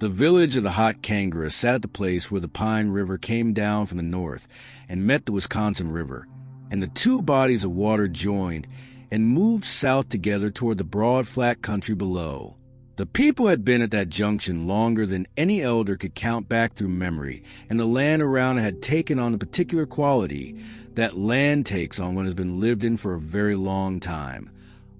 The village of the Hot Kangaroo sat at the place where the Pine River came down from the north and met the Wisconsin River, and the two bodies of water joined and moved south together toward the broad, flat country below. The people had been at that junction longer than any elder could count back through memory, and the land around it had taken on the particular quality that land takes on when it has been lived in for a very long time,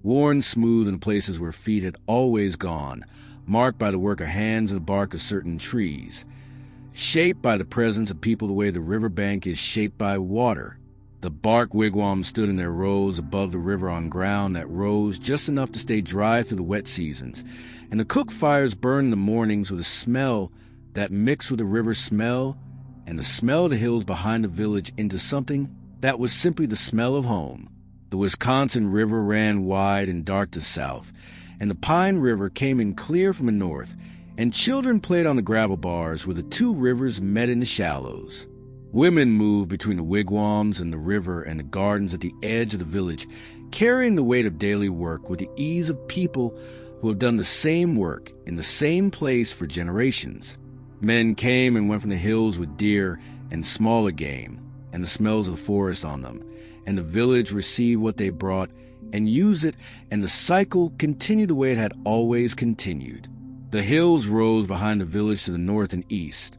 worn smooth in places where feet had always gone, marked by the work of hands and the bark of certain trees, shaped by the presence of people the way the riverbank is shaped by water. The bark wigwams stood in their rows above the river on ground that rose just enough to stay dry through the wet seasons, and the cook fires burned in the mornings with a smell that mixed with the river smell and the smell of the hills behind the village into something that was simply the smell of home. The Wisconsin River ran wide and dark to the south, and the Pine River came in clear from the north, and children played on the gravel bars where the two rivers met in the shallows. Women moved between the wigwams and the river and the gardens at the edge of the village, carrying the weight of daily work with the ease of people who have done the same work in the same place for generations. Men came and went from the hills with deer and smaller game, and the smells of the forest on them, and the village received what they brought and used it, and the cycle continued the way it had always continued. The hills rose behind the village to the north and east,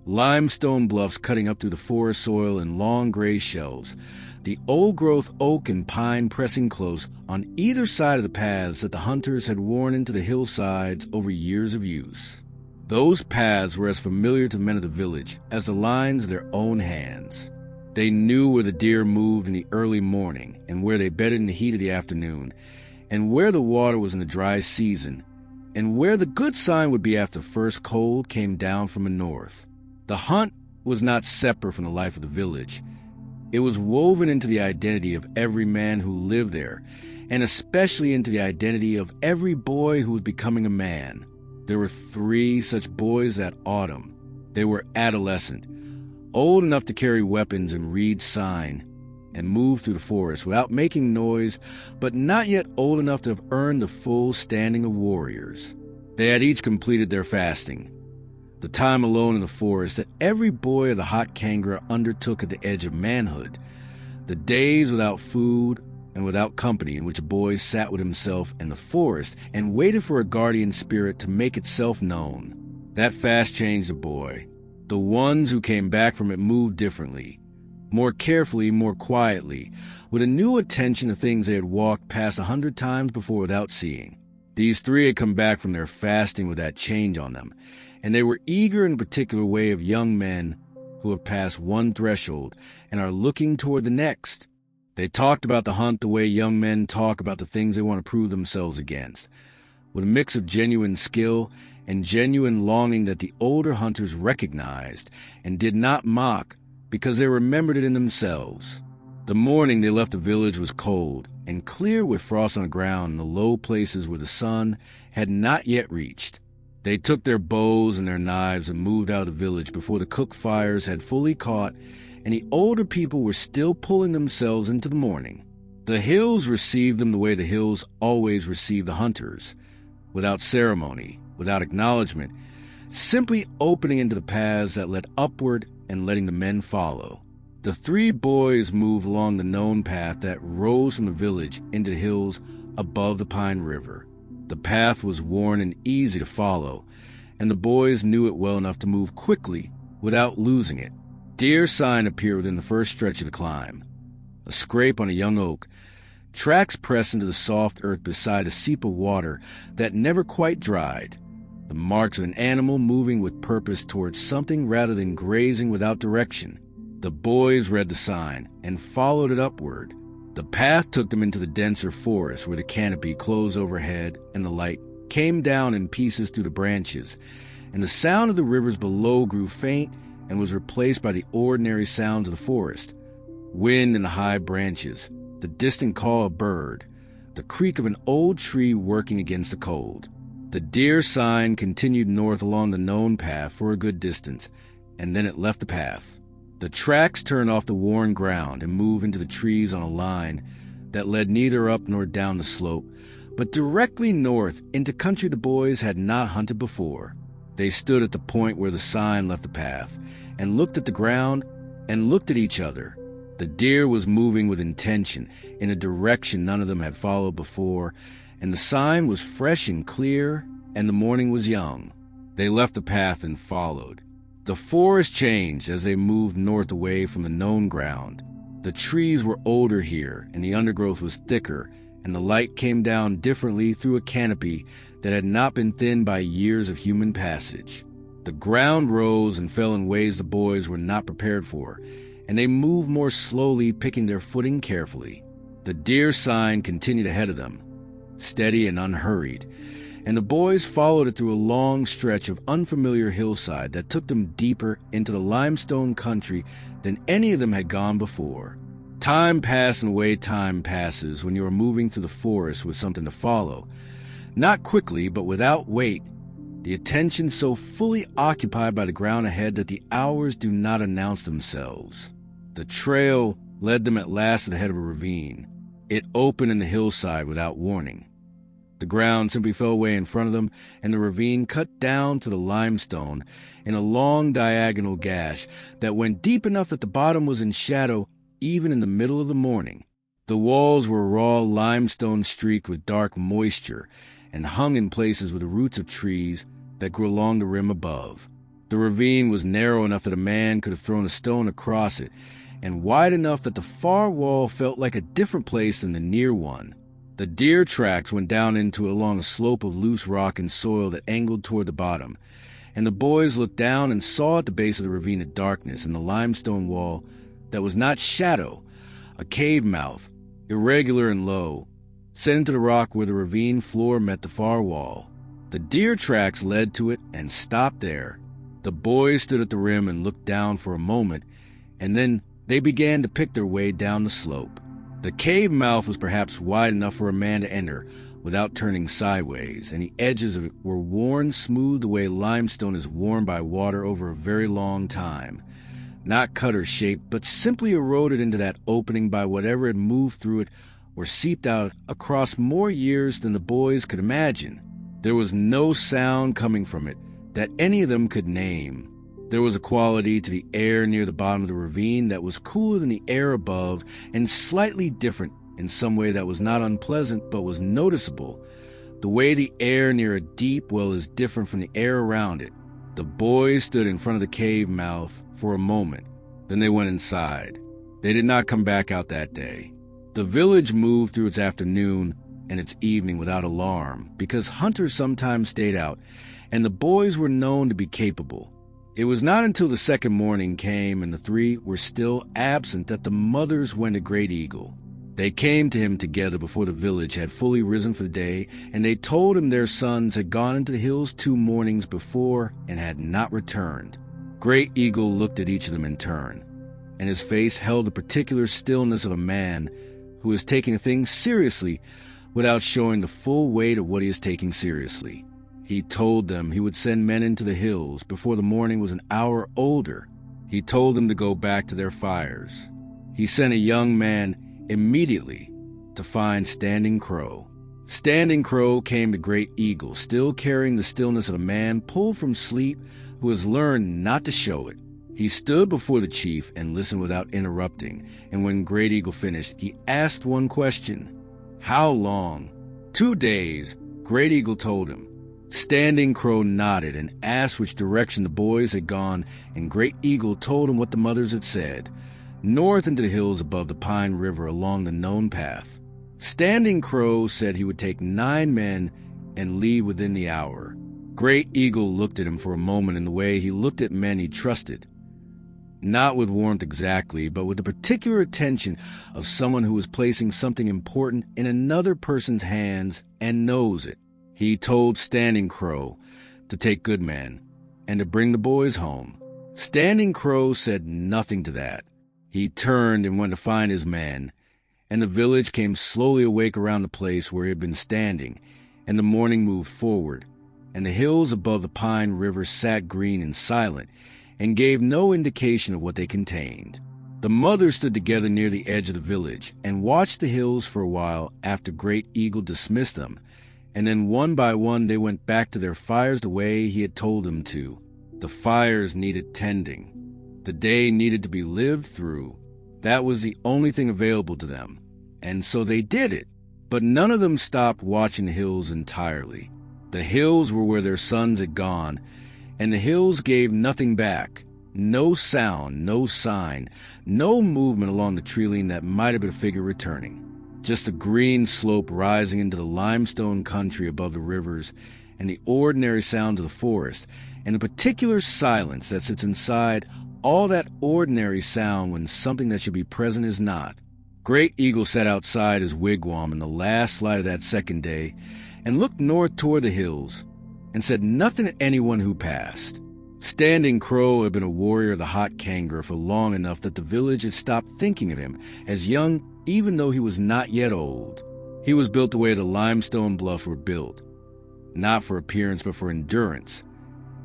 limestone bluffs cutting up through the forest soil in long gray shelves, the old-growth oak and pine pressing close on either side of the paths that the hunters had worn into the hillsides over years of use. Those paths were as familiar to the men of the village as the lines of their own hands. They knew where the deer moved in the early morning and where they bedded in the heat of the afternoon, and where the water was in the dry season, and where the good sign would be after the first cold came down from the north. The hunt was not separate from the life of the village. It was woven into the identity of every man who lived there, and especially into the identity of every boy who was becoming a man. There were 3 such boys that autumn. They were adolescent, old enough to carry weapons and read sign, and move through the forest without making noise, but not yet old enough to have earned the full standing of warriors. They had each completed their fasting, the time alone in the forest that every boy of the Hot Kangaroo undertook at the edge of manhood, the days without food and without company in which a boy sat with himself in the forest and waited for a guardian spirit to make itself known. That fast changed the boy. The ones who came back from it moved differently, more carefully, more quietly, with a new attention to things they had walked past 100 times before without seeing. These 3 had come back from their fasting with that change on them, and they were eager in a particular way of young men who have passed one threshold and are looking toward the next. They talked about the hunt the way young men talk about the things they want to prove themselves against, with a mix of genuine skill and genuine longing that the older hunters recognized and did not mock because they remembered it in themselves. The morning they left the village was cold and clear with frost on the ground in the low places where the sun had not yet reached. They took their bows and their knives and moved out of the village before the cook fires had fully caught and the older people were still pulling themselves into the morning. The hills received them the way the hills always receive the hunters, without ceremony, without acknowledgement, simply opening into the paths that led upward and letting the men follow. The 3 boys moved along the known path that rose from the village into the hills above the Pine River. The path was worn and easy to follow, and the boys knew it well enough to move quickly without losing it. Deer sign appeared within the first stretch of the climb. A scrape on a young oak, tracks pressed into the soft earth beside a seep of water that never quite dried, the marks of an animal moving with purpose towards something rather than grazing without direction. The boys read the sign and followed it upward. The path took them into the denser forest where the canopy closed overhead and the light came down in pieces through the branches, and the sound of the rivers below grew faint and was replaced by the ordinary sounds of the forest, wind in the high branches, the distant call of a bird, the creak of an old tree working against the cold. The deer sign continued north along the known path for a good distance, and then it left the path. The tracks turned off the worn ground and moved into the trees on a line that led neither up nor down the slope, but directly north into country the boys had not hunted before. They stood at the point where the sign left the path, and looked at the ground, and looked at each other. The deer was moving with intention, in a direction none of them had followed before, and the sign was fresh and clear, and the morning was young. They left the path and followed. The forest changed as they moved north away from the known ground. The trees were older here, and the undergrowth was thicker, and the light came down differently through a canopy that had not been thinned by years of human passage. The ground rose and fell in ways the boys were not prepared for, and they moved more slowly, picking their footing carefully. The deer sign continued ahead of them, steady and unhurried, and the boys followed it through a long stretch of unfamiliar hillside that took them deeper into the limestone country than any of them had gone before. Time passed in the way time passes when you are moving through the forest with something to follow. Not quickly, but without weight, the attention so fully occupied by the ground ahead that the hours do not announce themselves. The trail led them at last to the head of a ravine. It opened in the hillside without warning. The ground simply fell away in front of them, and the ravine cut down to the limestone in a long diagonal gash that went deep enough that the bottom was in shadow even in the middle of the morning. The walls were raw limestone streaked with dark moisture and hung in places with the roots of trees that grew along the rim above. The ravine was narrow enough that a man could have thrown a stone across it, and wide enough that the far wall felt like a different place than the near one. The deer tracks went down into along a slope of loose rock and soil that angled toward the bottom, and the boys looked down and saw at the base of the ravine a darkness in the limestone wall that was not shadow, a cave mouth, irregular and low, set into the rock where the ravine floor met the far wall. The deer tracks led to it and stopped there. The boys stood at the rim and looked down for a moment, and then they began to pick their way down the slope. The cave mouth was perhaps wide enough for a man to enter without turning sideways, and the edges of it were worn smooth the way limestone is worn by water over a very long time. Not cutter-shaped, but simply eroded into that opening by whatever had moved through it or seeped out across more years than the boys could imagine. There was no sound coming from it that any of them could name. There was a quality to the air near the bottom of the ravine that was cooler than the air above and slightly different in some way that was not unpleasant but was noticeable. The way the air near a deep well is different from the air around it. The boys stood in front of the cave mouth for a moment. Then they went inside. They did not come back out that day. The village moved through its afternoon and its evening without alarm because hunters sometimes stayed out, and the boys were known to be capable. It was not until the second morning came and the three were still absent that the mothers went to Great Eagle. They came to him together before the village had fully risen for the day, and they told him their sons had gone into the hills 2 mornings before and had not returned. Great Eagle looked at each of them in turn, and his face held the particular stillness of a man who is taking a thing seriously without showing the full weight of what he is taking seriously. He told them he would send men into the hills before the morning was an hour older. He told them to go back to their fires. He sent a young man immediately to find Standing Crow. Standing Crow came to Great Eagle, still carrying the stillness of a man pulled from sleep who has learned not to show it. He stood before the chief and listened without interrupting, and when Great Eagle finished, he asked one question. How long? 2 days, Great Eagle told him. Standing Crow nodded and asked which direction the boys had gone, and Great Eagle told him what the mothers had said, north into the hills above the Pine River along the known path. Standing Crow said he would take 9 men and leave within the hour. Great Eagle looked at him for a moment in the way he looked at men he trusted. Not with warmth exactly, but with the particular attention of someone who is placing something important in another person's hands and knows it. He told Standing Crow to take good men and to bring the boys home. Standing Crow said nothing to that. He turned and went to find his men, and the village came slowly awake around the place where he had been standing, and the morning moved forward, and the hills above the Pine River sat green and silent, and gave no indication of what they contained. The mothers stood together near the edge of the village and watched the hills for a while after Great Eagle dismissed them, and then one by one they went back to their fires the way he had told them to. The fires needed tending. The day needed to be lived through. That was the only thing available to them, and so they did it. But none of them stopped watching the hills entirely. The hills were where their sons had gone, and the hills gave nothing back. No sound, no sign, no movement along the tree-line that might have been a figure returning. Just a green slope rising into the limestone country above the rivers, and the ordinary sounds of the forest, and the particular silence that sits inside all that ordinary sound when something that should be present is not. Great Eagle sat outside his wigwam in the last light of that second day, and looked north toward the hills, and said nothing to anyone who passed. Standing Crow had been a warrior of the hot kangaroo for long enough that the village had stopped thinking of him as young, even though he was not yet old. He was built the way the limestone bluffs were built, not for appearance but for endurance,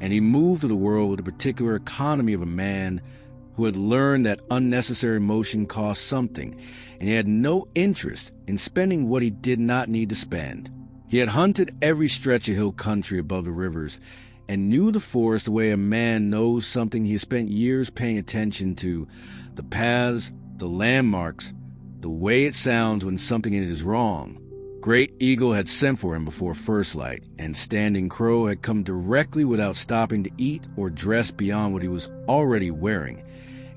and he moved through the world with the particular economy of a man who had learned that unnecessary motion cost something, and he had no interest in spending what he did not need to spend. He had hunted every stretch of hill country above the rivers, and knew the forest the way a man knows something he has spent years paying attention to, the paths, the landmarks, the way it sounds when something in it is wrong. Great Eagle had sent for him before first light, and Standing Crow had come directly without stopping to eat or dress beyond what he was already wearing,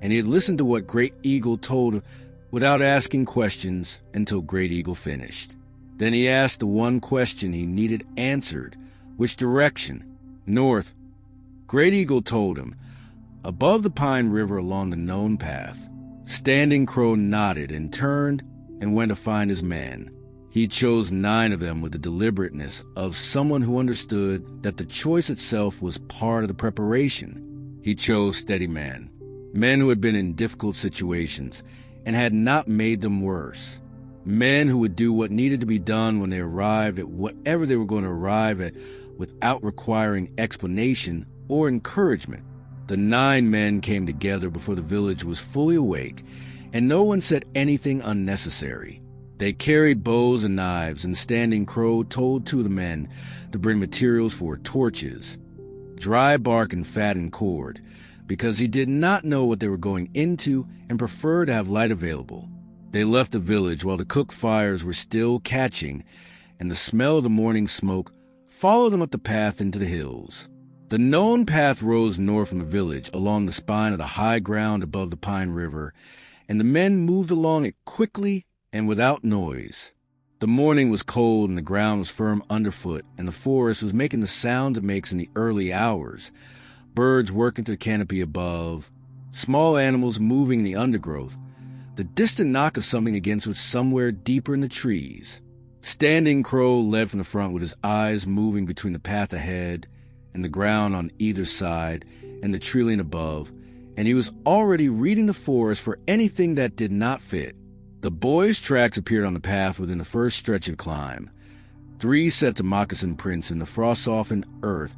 and he had listened to what Great Eagle told him without asking questions until Great Eagle finished. Then he asked the one question he needed answered: which direction? North. Great Eagle told him, above the Pine River along the known path. Standing Crow nodded and turned and went to find his men. He chose 9 of them with the deliberateness of someone who understood that the choice itself was part of the preparation. He chose steady men who had been in difficult situations and had not made them worse. Men who would do what needed to be done when they arrived at whatever they were going to arrive at without requiring explanation or encouragement. The 9 men came together before the village was fully awake, and no one said anything unnecessary. They carried bows and knives, and Standing Crow told 2 of the men to bring materials for torches, dry bark and fat and cord, because he did not know what they were going into and preferred to have light available. They left the village while the cook fires were still catching, and the smell of the morning smoke followed them up the path into the hills. The known path rose north from the village along the spine of the high ground above the Pine River, and the men moved along it quickly and without noise. The morning was cold and the ground was firm underfoot, and the forest was making the sounds it makes in the early hours. Birds working through the canopy above, small animals moving in the undergrowth, the distant knock of something against was somewhere deeper in the trees. Standing Crow led from the front with his eyes moving between the path ahead and the ground on either side and the tree line above, and he was already reading the forest for anything that did not fit. The boys' tracks appeared on the path within the first stretch of climb. 3 sets of moccasin prints in the frost-softened earth,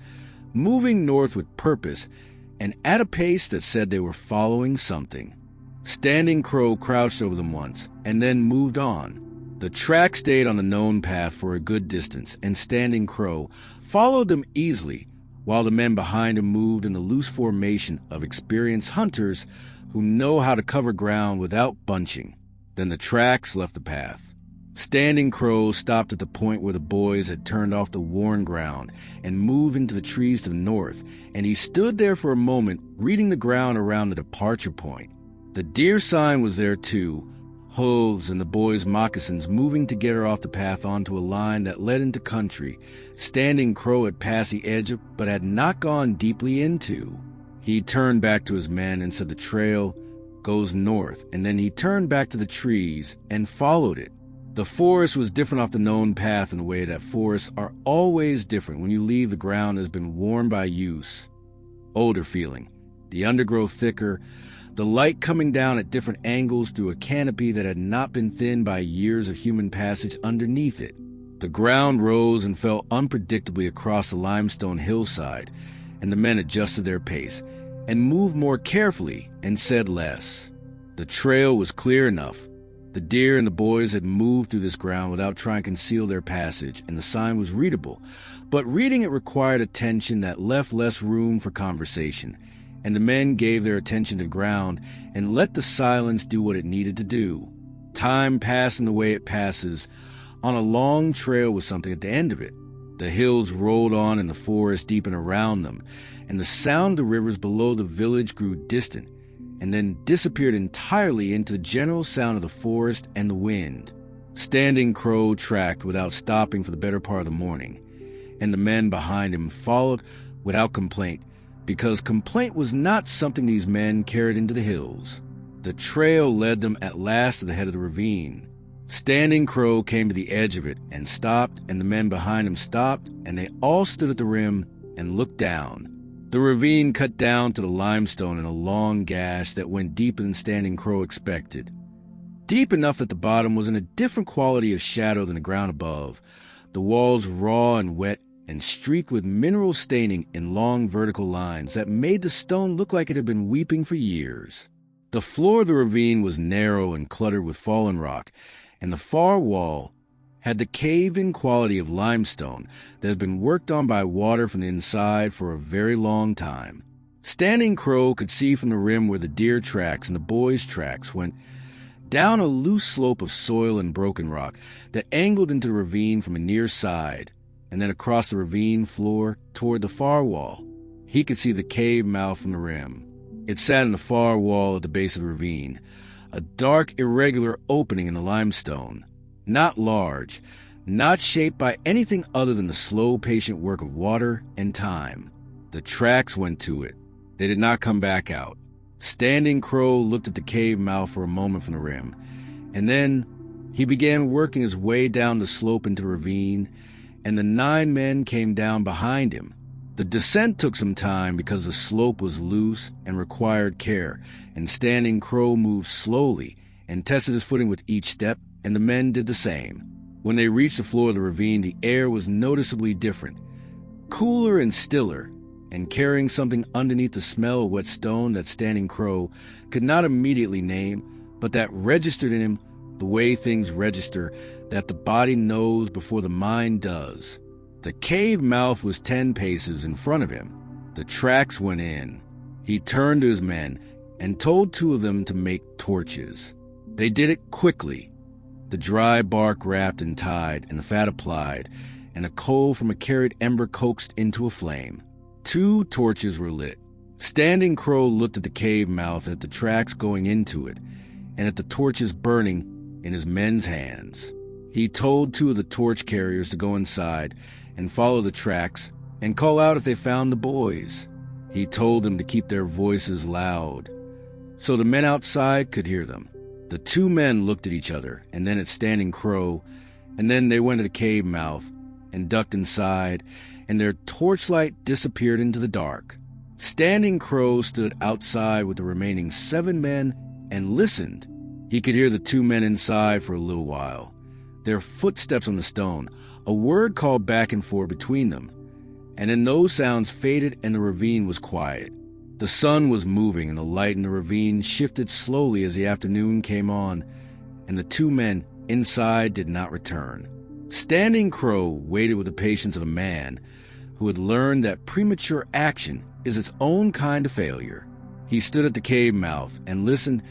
moving north with purpose and at a pace that said they were following something. Standing Crow crouched over them once and then moved on. The track stayed on the known path for a good distance, and Standing Crow followed them easily, while the men behind him moved in the loose formation of experienced hunters who know how to cover ground without bunching. Then the tracks left the path. Standing Crow stopped at the point where the boys had turned off the worn ground and moved into the trees to the north, and he stood there for a moment reading the ground around the departure point. The deer sign was there too, hooves and the boys' moccasins moving together off the path onto a line that led into country. Standing Crow had passed the edge of, but had not gone deeply into. He turned back to his men and said the trail goes north, and then he turned back to the trees and followed it. The forest was different off the known path in a way that forests are always different when you leave the ground that has been worn by use. Older feeling, the undergrowth thicker, the light coming down at different angles through a canopy that had not been thinned by years of human passage underneath it. The ground rose and fell unpredictably across the limestone hillside, and the men adjusted their pace and moved more carefully and said less. The trail was clear enough, The deer and the boys had moved through this ground without trying to conceal their passage, and the sign was readable. But reading it required attention that left less room for conversation, and the men gave their attention to the ground and let the silence do what it needed to do. Time passed in the way it passes, on a long trail with something at the end of it. The hills rolled on and the forest deepened around them, and the sound of the rivers below the village grew distant, and then disappeared entirely into the general sound of the forest and the wind. Standing Crow tracked without stopping for the better part of the morning, and the men behind him followed without complaint, because complaint was not something these men carried into the hills. The trail led them at last to the head of the ravine. Standing Crow came to the edge of it and stopped, and the men behind him stopped, and they all stood at the rim and looked down. The ravine cut down to the limestone in a long gash that went deeper than Standing Crow expected. Deep enough that the bottom was in a different quality of shadow than the ground above, the walls raw and wet and streaked with mineral staining in long vertical lines that made the stone look like it had been weeping for years. The floor of the ravine was narrow and cluttered with fallen rock, and the far wall had the cave-in quality of limestone that had been worked on by water from the inside for a very long time. Standing Crow could see from the rim where the deer tracks and the boys' tracks went down a loose slope of soil and broken rock that angled into the ravine from a near side, and then across the ravine floor toward the far wall. He could see the cave mouth from the rim. It sat in the far wall at the base of the ravine, a dark, irregular opening in the limestone, not large, not shaped by anything other than the slow, patient work of water and time. The tracks went to it. They did not come back out. Standing Crow looked at the cave mouth for a moment from the rim, and then he began working his way down the slope into the ravine, and the 9 men came down behind him. The descent took some time because the slope was loose and required care, and Standing Crow moved slowly and tested his footing with each step, and the men did the same. When they reached the floor of the ravine, the air was noticeably different, cooler and stiller, and carrying something underneath the smell of wet stone that Standing Crow could not immediately name, but that registered in him the way things register that the body knows before the mind does. The cave mouth was 10 paces in front of him. The tracks went in. He turned to his men and told 2 of them to make torches. They did it quickly. The dry bark wrapped and tied, and the fat applied, and a coal from a carried ember coaxed into a flame. 2 torches were lit. Standing Crow looked at the cave mouth and at the tracks going into it, and at the torches burning in his men's hands. He told 2 of the torch carriers to go inside and follow the tracks and call out if they found the boys. He told them to keep their voices loud, so the men outside could hear them. The 2 men looked at each other, and then at Standing Crow, and then they went to the cave mouth and ducked inside, and their torchlight disappeared into the dark. Standing Crow stood outside with the remaining 7 men and listened. He could hear the 2 men inside for a little while, their footsteps on the stone, a word called back and forth between them, and then those sounds faded and the ravine was quiet. The sun was moving and the light in the ravine shifted slowly as the afternoon came on, and the 2 men inside did not return. Standing Crow waited with the patience of a man who had learned that premature action is its own kind of failure. He stood at the cave mouth and listened,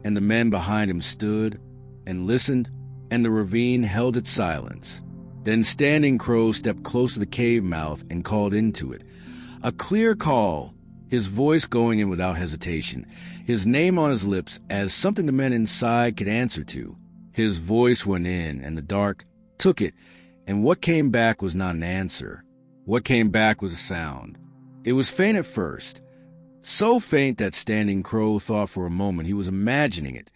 and the men behind him stood and listened, and the ravine held its silence. Then Standing Crow stepped close to the cave mouth and called into it. A clear call, his voice going in without hesitation, his name on his lips as something the men inside could answer to. His voice went in, and the dark took it, and what came back was not an answer. What came back was a sound. It was faint at first, so faint that Standing Crow thought for a moment he was imagining it,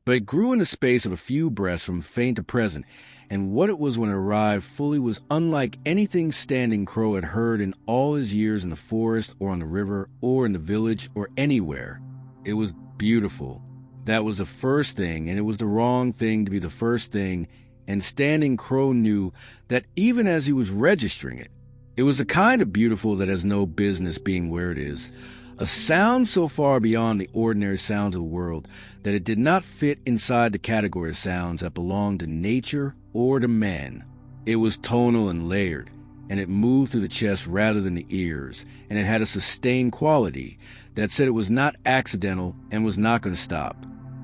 but it grew in the space of a few breaths from faint to present, and what it was when it arrived fully was unlike anything Standing Crow had heard in all his years in the forest or on the river or in the village or anywhere. It was beautiful. That was the first thing, and it was the wrong thing to be the first thing, and Standing Crow knew that even as he was registering it. It was the kind of beautiful that has no business being where it is, A sound so far beyond the ordinary sounds of the world that it did not fit inside the category of sounds that belonged to nature or to man. It was tonal and layered, and it moved through the chest rather than the ears, and it had a sustained quality that said it was not accidental and was not going to stop.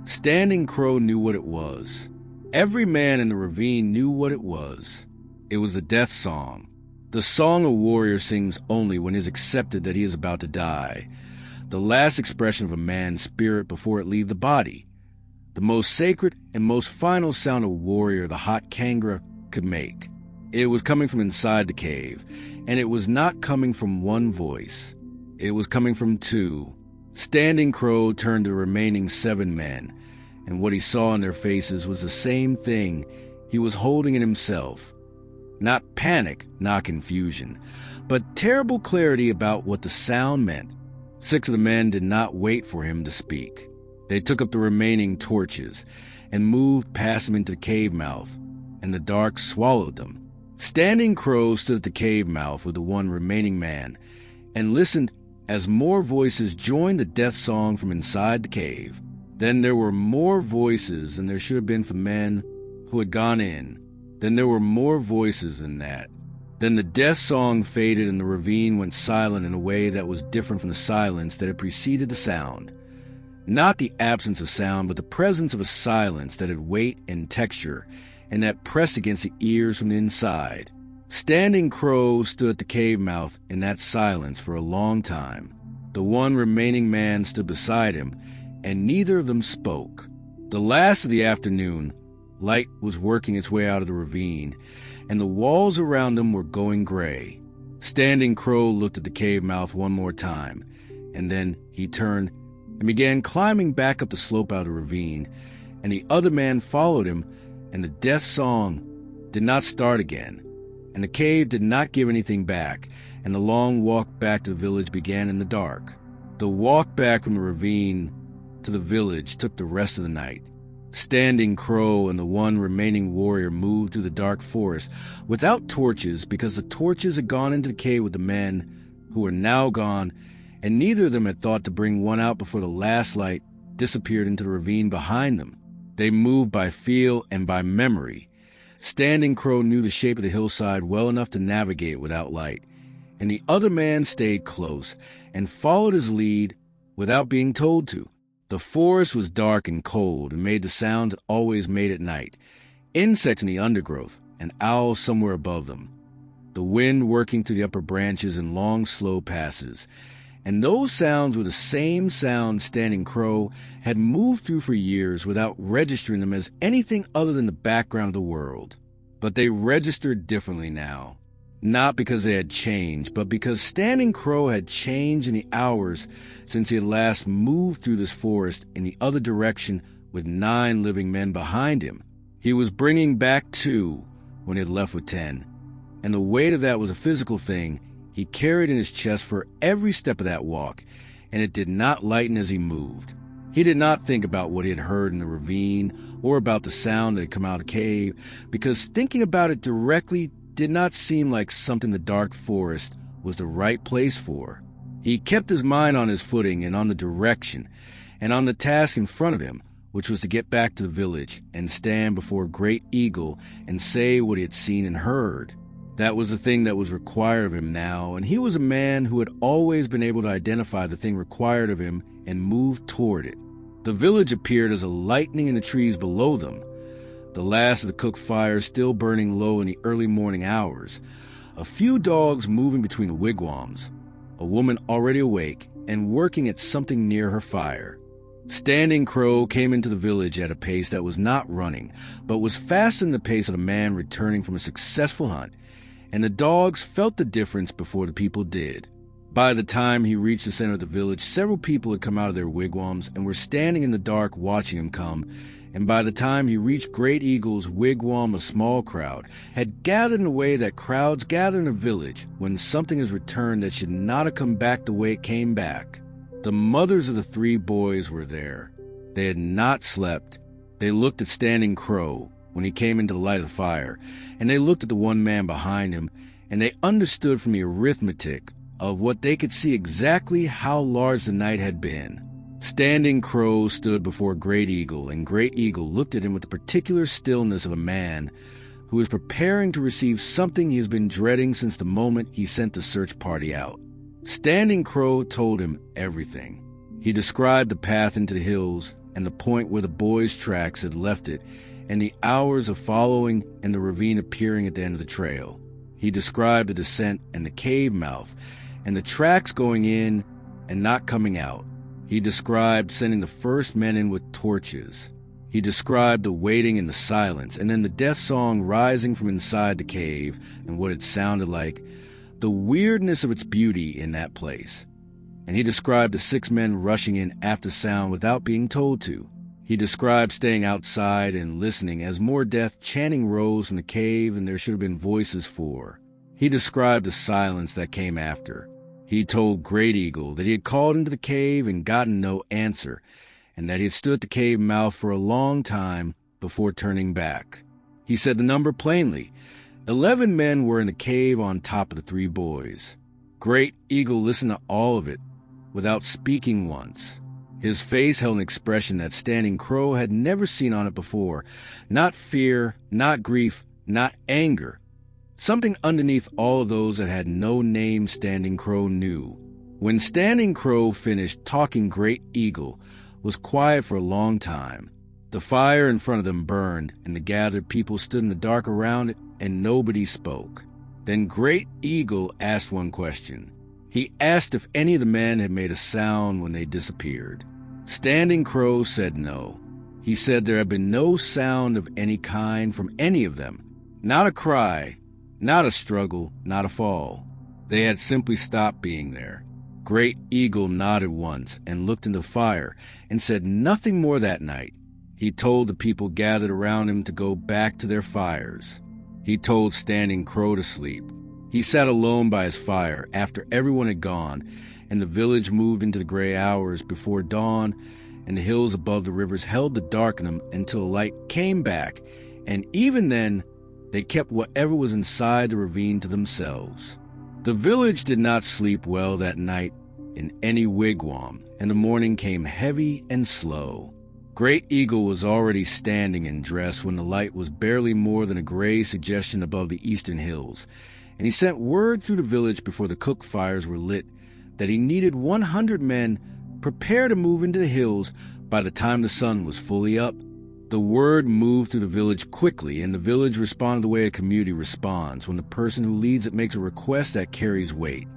Standing Crow knew what it was. Every man in the ravine knew what it was. It was a death song. The song a warrior sings only when it is accepted that he is about to die. The last expression of a man's spirit before it leaves the body. The most sacred and most final sound a warrior, the hot kangaroo, could make. It was coming from inside the cave, and it was not coming from one voice. It was coming from two. Standing Crow turned to the remaining 7 men, and what he saw in their faces was the same thing he was holding in himself. Not panic, not confusion, but terrible clarity about what the sound meant. 6 of the men did not wait for him to speak. They took up the remaining torches and moved past him into the cave mouth, and the dark swallowed them. Standing Crow stood at the cave mouth with the one remaining man and listened as more voices joined the death song from inside the cave. Then there were more voices than there should have been for men who had gone in. Then there were more voices than that. Then the death song faded and the ravine went silent in a way that was different from the silence that had preceded the sound. Not the absence of sound, but the presence of a silence that had weight and texture, and that pressed against the ears from the inside. Standing Crow stood at the cave mouth in that silence for a long time. The one remaining man stood beside him, and neither of them spoke. The last of the afternoon, light was working its way out of the ravine, and the walls around them were going gray. Standing Crow looked at the cave mouth one more time, and then he turned and began climbing back up the slope out of the ravine, and the other man followed him, and the death song did not start again, and the cave did not give anything back, and the long walk back to the village began in the dark. The walk back from the ravine to the village took the rest of the night. Standing Crow and the one remaining warrior moved through the dark forest without torches because the torches had gone into the cave with the men who were now gone, and neither of them had thought to bring one out before the last light disappeared into the ravine behind them. They moved by feel and by memory. Standing Crow knew the shape of the hillside well enough to navigate without light, and the other man stayed close and followed his lead without being told to. The forest was dark and cold and made the sounds it always made at night. Insects in the undergrowth and owls somewhere above them. The wind working through the upper branches in long, slow passes. And those sounds were the same sounds Standing Crow had moved through for years without registering them as anything other than the background of the world. But they registered differently now. Not because they had changed, but because Standing Crow had changed in the hours since he had last moved through this forest in the other direction with 9 living men behind him. He was bringing back 2 when he had left with 10, and the weight of that was a physical thing he carried in his chest for every step of that walk, and it did not lighten as he moved. He did not think about what he had heard in the ravine or about the sound that had come out of the cave, because thinking about it directly did not seem like something the dark forest was the right place for. He kept his mind on his footing and on the direction, and on the task in front of him, which was to get back to the village and stand before Great Eagle and say what he had seen and heard. That was the thing that was required of him now, and he was a man who had always been able to identify the thing required of him and move toward it. The village appeared as a lightning in the trees below them, the last of the cook fires still burning low in the early morning hours, a few dogs moving between the wigwams, a woman already awake and working at something near her fire. Standing Crow came into the village at a pace that was not running, but was faster than the pace of a man returning from a successful hunt, and the dogs felt the difference before the people did. By the time he reached the center of the village, several people had come out of their wigwams and were standing in the dark watching him come, and by the time he reached Great Eagle's wigwam, a small crowd had gathered in a way that crowds gather in a village when something is returned that should not have come back the way it came back. The mothers of the 3 boys were there. They had not slept. They looked at Standing Crow when he came into the light of the fire, and they looked at the one man behind him, and they understood from the arithmetic of what they could see exactly how large the night had been. Standing Crow stood before Great Eagle, and Great Eagle looked at him with the particular stillness of a man who is preparing to receive something he has been dreading since the moment he sent the search party out. Standing Crow told him everything. He described the path into the hills and the point where the boys' tracks had left it, and the hours of following and the ravine appearing at the end of the trail. He described the descent and the cave mouth, and the tracks going in and not coming out. He described sending the first men in with torches. He described the waiting and the silence, and then the death song rising from inside the cave and what it sounded like, the weirdness of its beauty in that place. And he described the 6 men rushing in after sound without being told to. He described staying outside and listening as more death chanting rose from the cave and there should have been voices for. He described the silence that came after. He told Great Eagle that he had called into the cave and gotten no answer, and that he had stood at the cave mouth for a long time before turning back. He said the number plainly. 11 men were in the cave on top of the 3 boys. Great Eagle listened to all of it without speaking once. His face held an expression that Standing Crow had never seen on it before. Not fear, not grief, not anger. Something underneath all of those that had no name Standing Crow knew. When Standing Crow finished talking, Great Eagle was quiet for a long time. The fire in front of them burned, and the gathered people stood in the dark around it, and nobody spoke. Then Great Eagle asked one question. He asked if any of the men had made a sound when they disappeared. Standing Crow said no. He said there had been no sound of any kind from any of them. Not a cry, not a struggle, not a fall. They had simply stopped being there. Great Eagle nodded once and looked into the fire and said nothing more that night. He told the people gathered around him to go back to their fires. He told Standing Crow to sleep. He sat alone by his fire after everyone had gone, and the village moved into the gray hours before dawn, and the hills above the rivers held the dark in them until the light came back, and even then, they kept whatever was inside the ravine to themselves. The village did not sleep well that night in any wigwam, and the morning came heavy and slow. Great Eagle was already standing and dressed when the light was barely more than a gray suggestion above the eastern hills, and he sent word through the village before the cook fires were lit that he needed 100 men prepared to move into the hills by the time the sun was fully up. The word moved through the village quickly, and the village responded the way a community responds when the person who leads it makes a request that carries weight.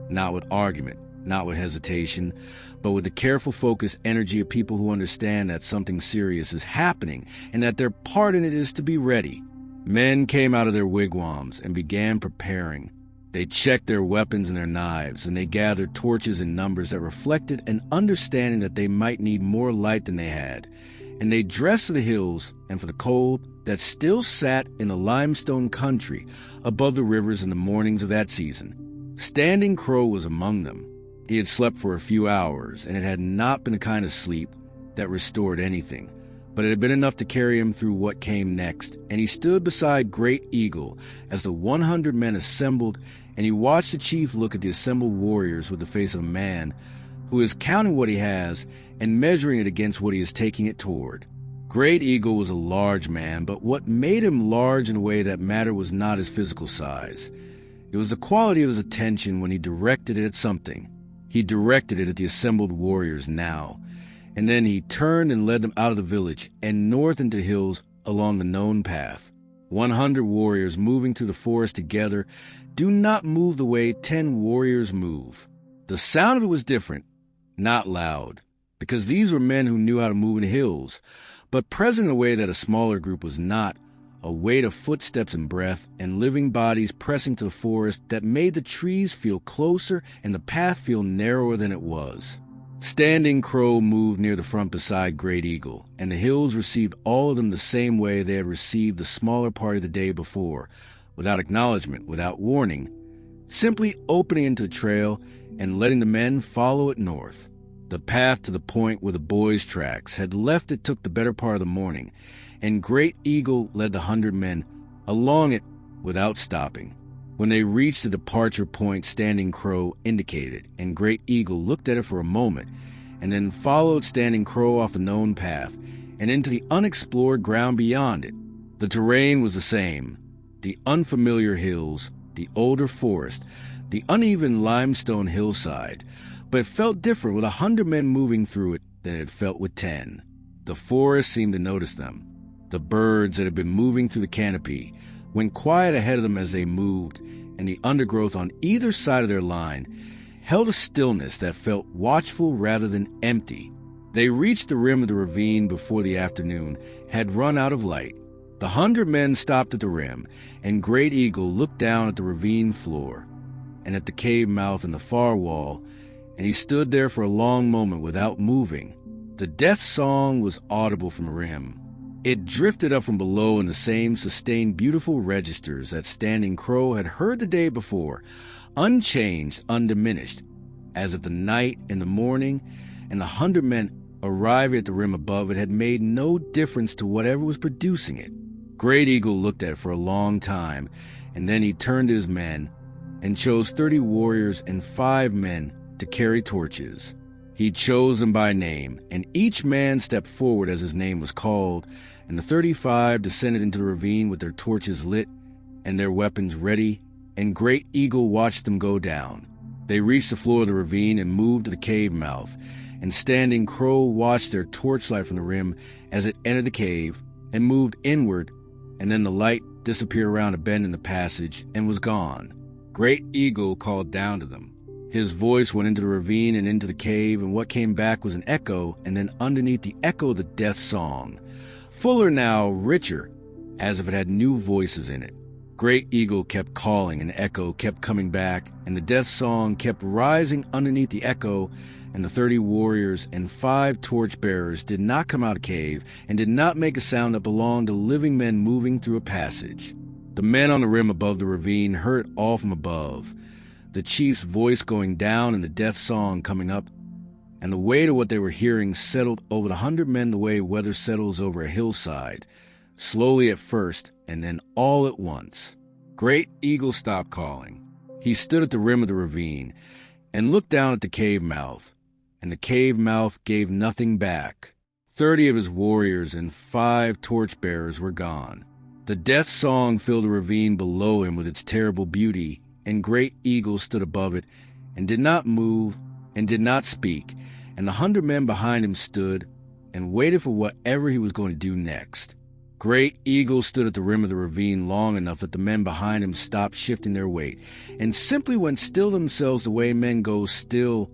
Not with argument, not with hesitation, but with the careful, focused energy of people who understand that something serious is happening and that their part in it is to be ready. Men came out of their wigwams and began preparing. They checked their weapons and their knives, and they gathered torches in numbers that reflected an understanding that they might need more light than they had. And they dressed for the hills and for the cold that still sat in the limestone country above the rivers in the mornings of that season. Standing Crow was among them. He had slept for a few hours, and it had not been the kind of sleep that restored anything, but it had been enough to carry him through what came next, and he stood beside Great Eagle as the 100 men assembled, and he watched the chief look at the assembled warriors with the face of a man who is counting what he has and measuring it against what he is taking it toward. Great Eagle was a large man, but what made him large in a way that mattered was not his physical size. It was the quality of his attention when he directed it at something. He directed it at the assembled warriors now, and then he turned and led them out of the village and north into the hills along the known path. 100 warriors moving through the forest together do not move the way 10 warriors move. The sound of it was different, not loud, because these were men who knew how to move in the hills, but present in a way that a smaller group was not, a weight of footsteps and breath and living bodies pressing to the forest that made the trees feel closer and the path feel narrower than it was. Standing Crow moved near the front beside Great Eagle, and the hills received all of them the same way they had received the smaller party the day before, without acknowledgement, without warning, simply opening into the trail and letting the men follow it north. The path to the point where the boys' tracks had left it took the better part of the morning, and Great Eagle led the 100 men along it without stopping. When they reached the departure point Standing Crow indicated, and Great Eagle looked at it for a moment, and then followed Standing Crow off the known path and into the unexplored ground beyond it. The terrain was the same: the unfamiliar hills, the older forest, the uneven limestone hillside, but it felt different with 100 men moving through it than it felt with 10. The forest seemed to notice them. The birds that had been moving through the canopy went quiet ahead of them as they moved, and the undergrowth on either side of their line held a stillness that felt watchful rather than empty. They reached the rim of the ravine before the afternoon had run out of light. The 100 men stopped at the rim, and Great Eagle looked down at the ravine floor and at the cave mouth in the far wall, and he stood there for a long moment without moving. The death song was audible from the rim. It drifted up from below in the same sustained beautiful registers that Standing Crow had heard the day before, unchanged, undiminished, as if the night and the morning and the 100 men arriving at the rim above it had made no difference to whatever was producing it. Great Eagle looked at it for a long time, and then he turned to his men and chose 30 warriors and 5 men to carry torches. He chose them by name, and each man stepped forward as his name was called, and the 35 descended into the ravine with their torches lit and their weapons ready, and Great Eagle watched them go down. They reached the floor of the ravine and moved to the cave mouth, and Standing Crow watched their torchlight from the rim as it entered the cave and moved inward, and then the light disappeared around a bend in the passage and was gone. Great Eagle called down to them. His voice went into the ravine and into the cave, and what came back was an echo, and then underneath the echo the death song. Fuller now, richer, as if it had new voices in it. Great Eagle kept calling, and the echo kept coming back, and the death song kept rising underneath the echo, and the 30 warriors and 5 torchbearers did not come out of the cave and did not make a sound that belonged to living men moving through a passage. The men on the rim above the ravine heard it all from above, the chief's voice going down and the death song coming up, and the weight of what they were hearing settled over the 100 men the way weather settles over a hillside, slowly at first and then all at once. Great Eagle stopped calling. He stood at the rim of the ravine and looked down at the cave mouth, and the cave mouth gave nothing back. 30 of his warriors and 5 torchbearers were gone. The death song filled the ravine below him with its terrible beauty, and Great Eagle stood above it and did not move and did not speak, and the 100 men behind him stood and waited for whatever he was going to do next. Great Eagle stood at the rim of the ravine long enough that the men behind him stopped shifting their weight and simply went still themselves the way men go still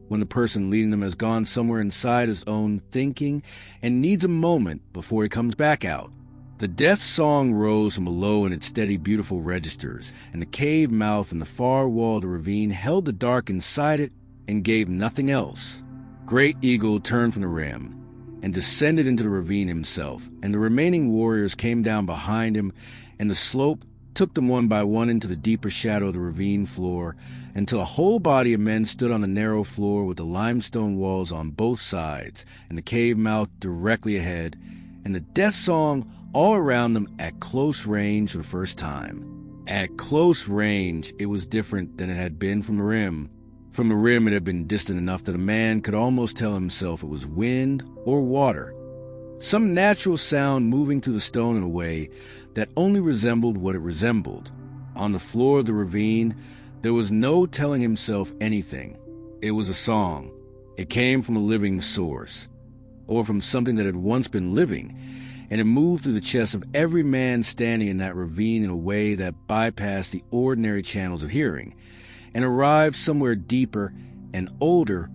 when the person leading them has gone somewhere inside his own thinking and needs a moment before he comes back out. The death song rose from below in its steady, beautiful registers, and the cave mouth in the far wall of the ravine held the dark inside it and gave nothing else. Great Eagle turned from the rim and descended into the ravine himself, and the remaining warriors came down behind him, and the slope took them one by one into the deeper shadow of the ravine floor, until a whole body of men stood on the narrow floor with the limestone walls on both sides, and the cave mouth directly ahead, and the death song all around them at close range for the first time. At close range, it was different than it had been from the rim. From the rim, it had been distant enough that a man could almost tell himself it was wind or water, some natural sound moving through the stone in a way that only resembled what it resembled. On the floor of the ravine, there was no telling himself anything. It was a song. It came from a living source, or from something that had once been living, and it moved through the chest of every man standing in that ravine in a way that bypassed the ordinary channels of hearing, and arrived somewhere deeper and older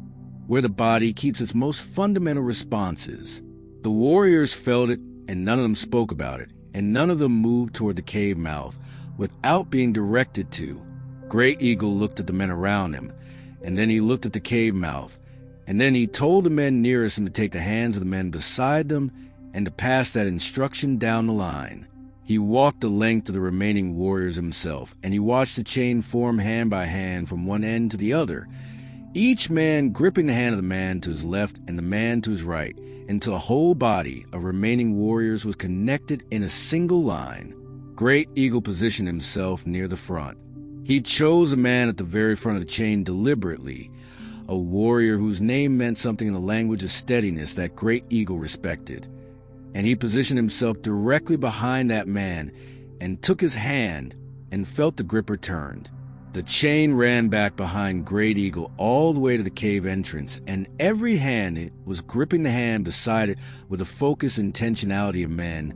where the body keeps its most fundamental responses. The warriors felt it, and none of them spoke about it, and none of them moved toward the cave mouth without being directed to. Great Eagle looked at the men around him, and then he looked at the cave mouth, and then he told the men nearest him to take the hands of the men beside them and to pass that instruction down the line. He walked the length of the remaining warriors himself, and he watched the chain form hand by hand from one end to the other, each man gripping the hand of the man to his left and the man to his right, until a whole body of remaining warriors was connected in a single line. Great Eagle positioned himself near the front. He chose a man at the very front of the chain deliberately, a warrior whose name meant something in the language of steadiness that Great Eagle respected. And he positioned himself directly behind that man and took his hand and felt the grip returned. The chain ran back behind Great Eagle all the way to the cave entrance, and every hand was gripping the hand beside it with the focused intentionality of men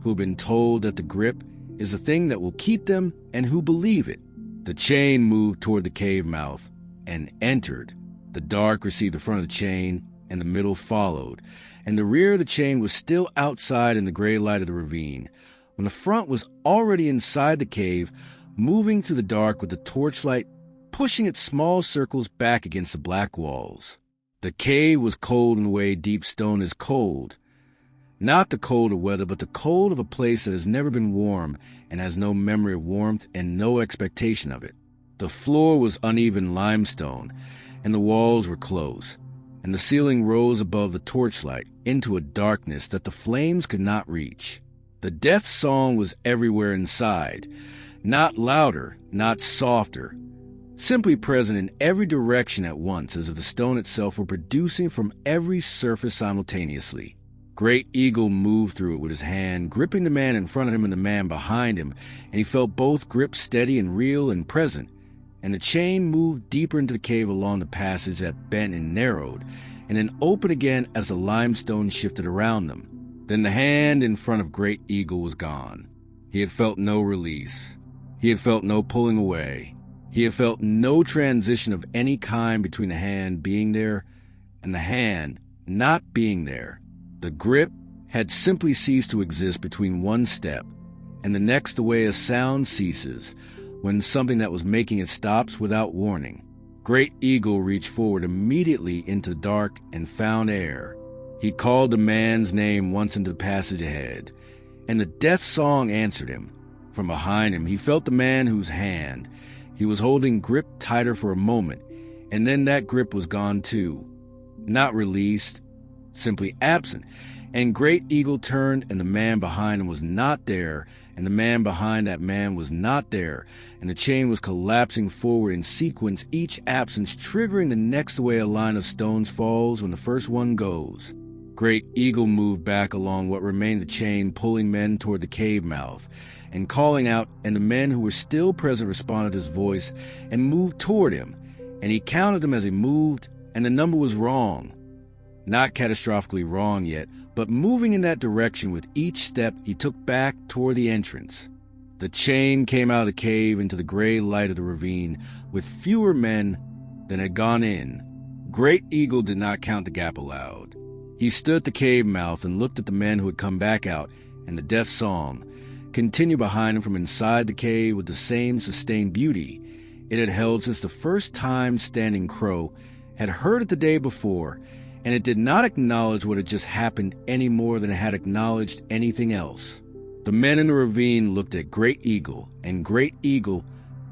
who have been told that the grip is a thing that will keep them and who believe it. The chain moved toward the cave mouth and entered. The dark received the front of the chain, and the middle followed, and the rear of the chain was still outside in the gray light of the ravine, when the front was already inside the cave, moving through the dark with the torchlight pushing its small circles back against the black walls. The cave was cold in the way deep stone is cold. Not the cold of weather, but the cold of a place that has never been warm and has no memory of warmth and no expectation of it. The floor was uneven limestone, and the walls were close, and the ceiling rose above the torchlight into a darkness that the flames could not reach. The death song was everywhere inside, not louder, not softer, simply present in every direction at once, as if the stone itself were producing from every surface simultaneously. Great Eagle moved through it with his hand, gripping the man in front of him and the man behind him, and he felt both grips steady and real and present, and the chain moved deeper into the cave along the passage that bent and narrowed, and then opened again as the limestone shifted around them. Then the hand in front of Great Eagle was gone. He had felt no release. He had felt no pulling away. He had felt no transition of any kind between the hand being there and the hand not being there. The grip had simply ceased to exist between one step and the next, the way a sound ceases when something that was making it stops without warning. Great Eagle reached forward immediately into the dark and found air. He called the man's name once into the passage ahead, and the death song answered him. From behind him, he felt the man whose hand he was holding gripped tighter for a moment, and then that grip was gone too. Not released, simply absent, and Great Eagle turned, and the man behind him was not there, and the man behind that man was not there, and the chain was collapsing forward in sequence, each absence triggering the next the way a line of stones falls when the first one goes. Great Eagle moved back along what remained of the chain, pulling men toward the cave mouth, and calling out, and the men who were still present responded to his voice and moved toward him, and he counted them as he moved, and the number was wrong. Not catastrophically wrong yet, but moving in that direction with each step he took back toward the entrance. The chain came out of the cave into the gray light of the ravine with fewer men than had gone in. Great Eagle did not count the gap aloud. He stood at the cave mouth and looked at the men who had come back out, and the death song continued behind him from inside the cave with the same sustained beauty it had held since the first time Standing Crow had heard it the day before, and it did not acknowledge what had just happened any more than it had acknowledged anything else. The men in the ravine looked at Great Eagle, and Great Eagle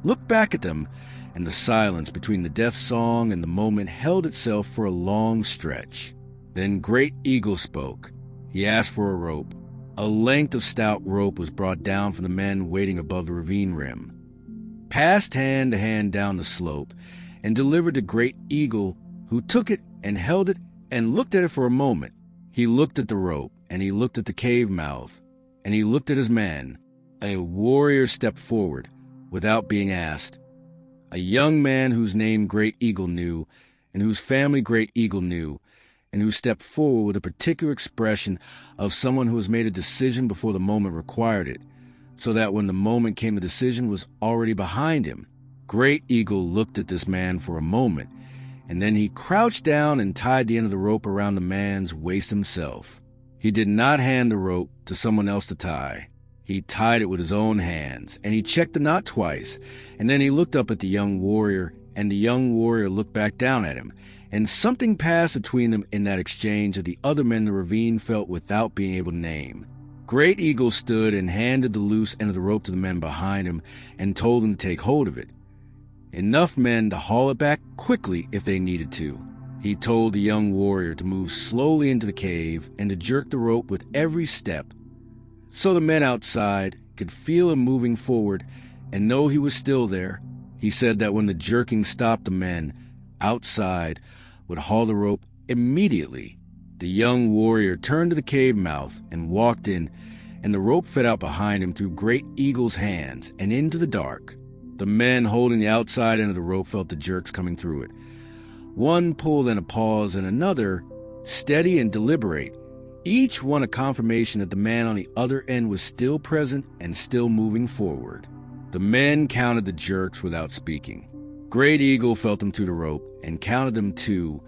looked back at them, and the silence between the death song and the moment held itself for a long stretch. Then Great Eagle spoke. He asked for a rope. A length of stout rope was brought down from the men waiting above the ravine rim, passed hand to hand down the slope, and delivered to Great Eagle, who took it and held it and looked at it for a moment. He looked at the rope, and he looked at the cave mouth, and he looked at his man. A warrior stepped forward without being asked. A young man whose name Great Eagle knew, and whose family Great Eagle knew, and who stepped forward with a particular expression of someone who has made a decision before the moment required it, so that when the moment came, the decision was already behind him. Great Eagle looked at this man for a moment, and then he crouched down and tied the end of the rope around the man's waist himself. He did not hand the rope to someone else to tie. He tied it with his own hands, and he checked the knot twice, and then he looked up at the young warrior, and the young warrior looked back down at him, and something passed between them in that exchange that the other men in the ravine felt without being able to name. Great Eagle stood and handed the loose end of the rope to the men behind him and told them to take hold of it. Enough men to haul it back quickly if they needed to. He told the young warrior to move slowly into the cave and to jerk the rope with every step, so the men outside could feel him moving forward and know he was still there, He said that when the jerking stopped, the men outside would haul the rope immediately. The young warrior turned to the cave mouth and walked in, and the rope fed out behind him through Great Eagle's hands and into the dark. The men holding the outside end of the rope felt the jerks coming through it. One pull, then a pause, and another, steady and deliberate, each one a confirmation that the man on the other end was still present and still moving forward. The men counted the jerks without speaking. Great Eagle felt them through the rope and counted them too,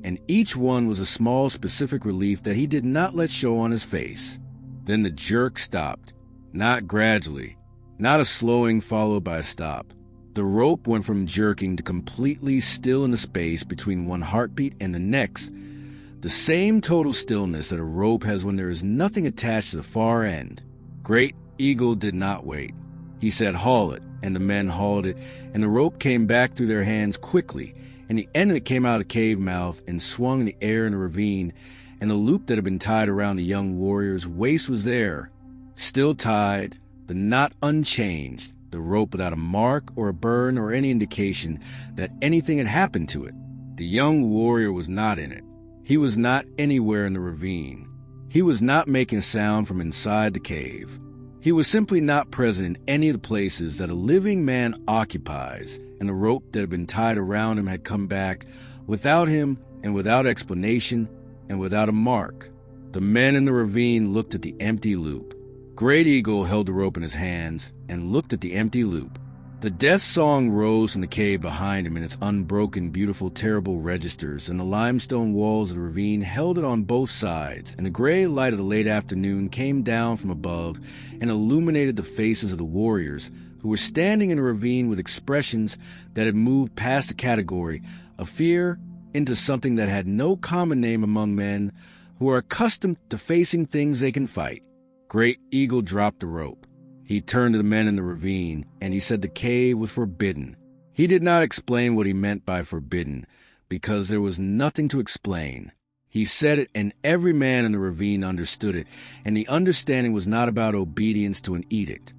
and each one was a small specific relief that he did not let show on his face. Then the jerk stopped, not gradually, not a slowing followed by a stop. The rope went from jerking to completely still in the space between one heartbeat and the next, the same total stillness that a rope has when there is nothing attached to the far end. Great Eagle did not wait. He said, "Haul it," and the men hauled it, and the rope came back through their hands quickly, and the end of it came out of the cave mouth and swung in the air in the ravine, and the loop that had been tied around the young warrior's waist was there, still tied, the knot unchanged, the rope without a mark or a burn or any indication that anything had happened to it. The young warrior was not in it. He was not anywhere in the ravine. He was not making a sound from inside the cave. He was simply not present in any of the places that a living man occupies, and the rope that had been tied around him had come back without him and without explanation and without a mark. The men in the ravine looked at the empty loop. Great Eagle held the rope in his hands and looked at the empty loop. The death song rose from the cave behind him in its unbroken, beautiful, terrible registers, and the limestone walls of the ravine held it on both sides, and the gray light of the late afternoon came down from above and illuminated the faces of the warriors, who were standing in the ravine with expressions that had moved past the category of fear into something that had no common name among men who are accustomed to facing things they can fight. Great Eagle dropped the rope. He turned to the men in the ravine, and he said the cave was forbidden. He did not explain what he meant by forbidden, because there was nothing to explain. He said it, and every man in the ravine understood it, and the understanding was not about obedience to an edict.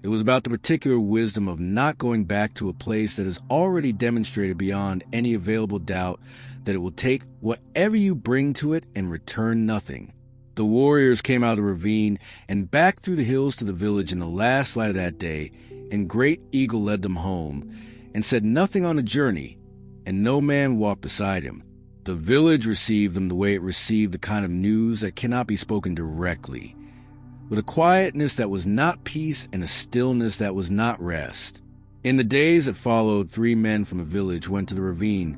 It was about the particular wisdom of not going back to a place that has already demonstrated beyond any available doubt that it will take whatever you bring to it and return nothing. The warriors came out of the ravine and back through the hills to the village in the last light of that day, and Great Eagle led them home, and said nothing on the journey, and no man walked beside him. The village received them the way it received the kind of news that cannot be spoken directly, with a quietness that was not peace and a stillness that was not rest. In the days that followed, 3 men from the village went to the ravine,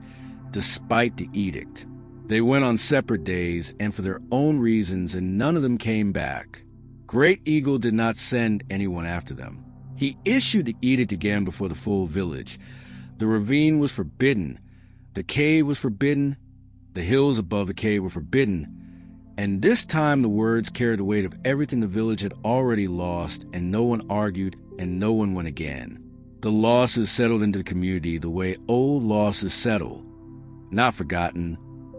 despite the edict. They went on separate days and for their own reasons, and none of them came back. Great Eagle did not send anyone after them. He issued the edict again before the full village. The ravine was forbidden. The cave was forbidden. The hills above the cave were forbidden. And this time the words carried the weight of everything the village had already lost, and no one argued and no one went again. The losses settled into the community the way old losses settle. Not forgotten,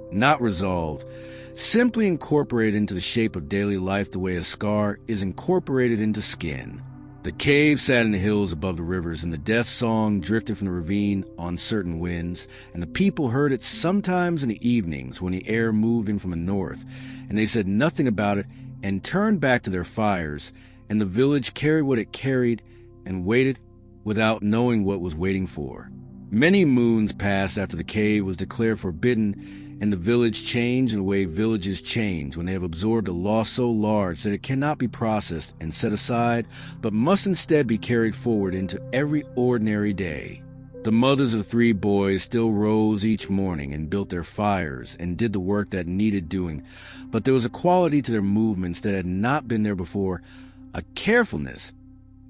not resolved, simply incorporated into the shape of daily life the way a scar is incorporated into skin. The cave sat in the hills above the rivers, and the death song drifted from the ravine on certain winds, and the people heard it sometimes in the evenings when the air moved in from the north, and they said nothing about it and turned back to their fires, and the village carried what it carried and waited without knowing what was waiting for. Many moons passed after the cave was declared forbidden, and the village changed in the way villages change when they have absorbed a loss so large that it cannot be processed and set aside, but must instead be carried forward into every ordinary day. The mothers of 3 boys still rose each morning and built their fires and did the work that needed doing, but there was a quality to their movements that had not been there before, a carefulness,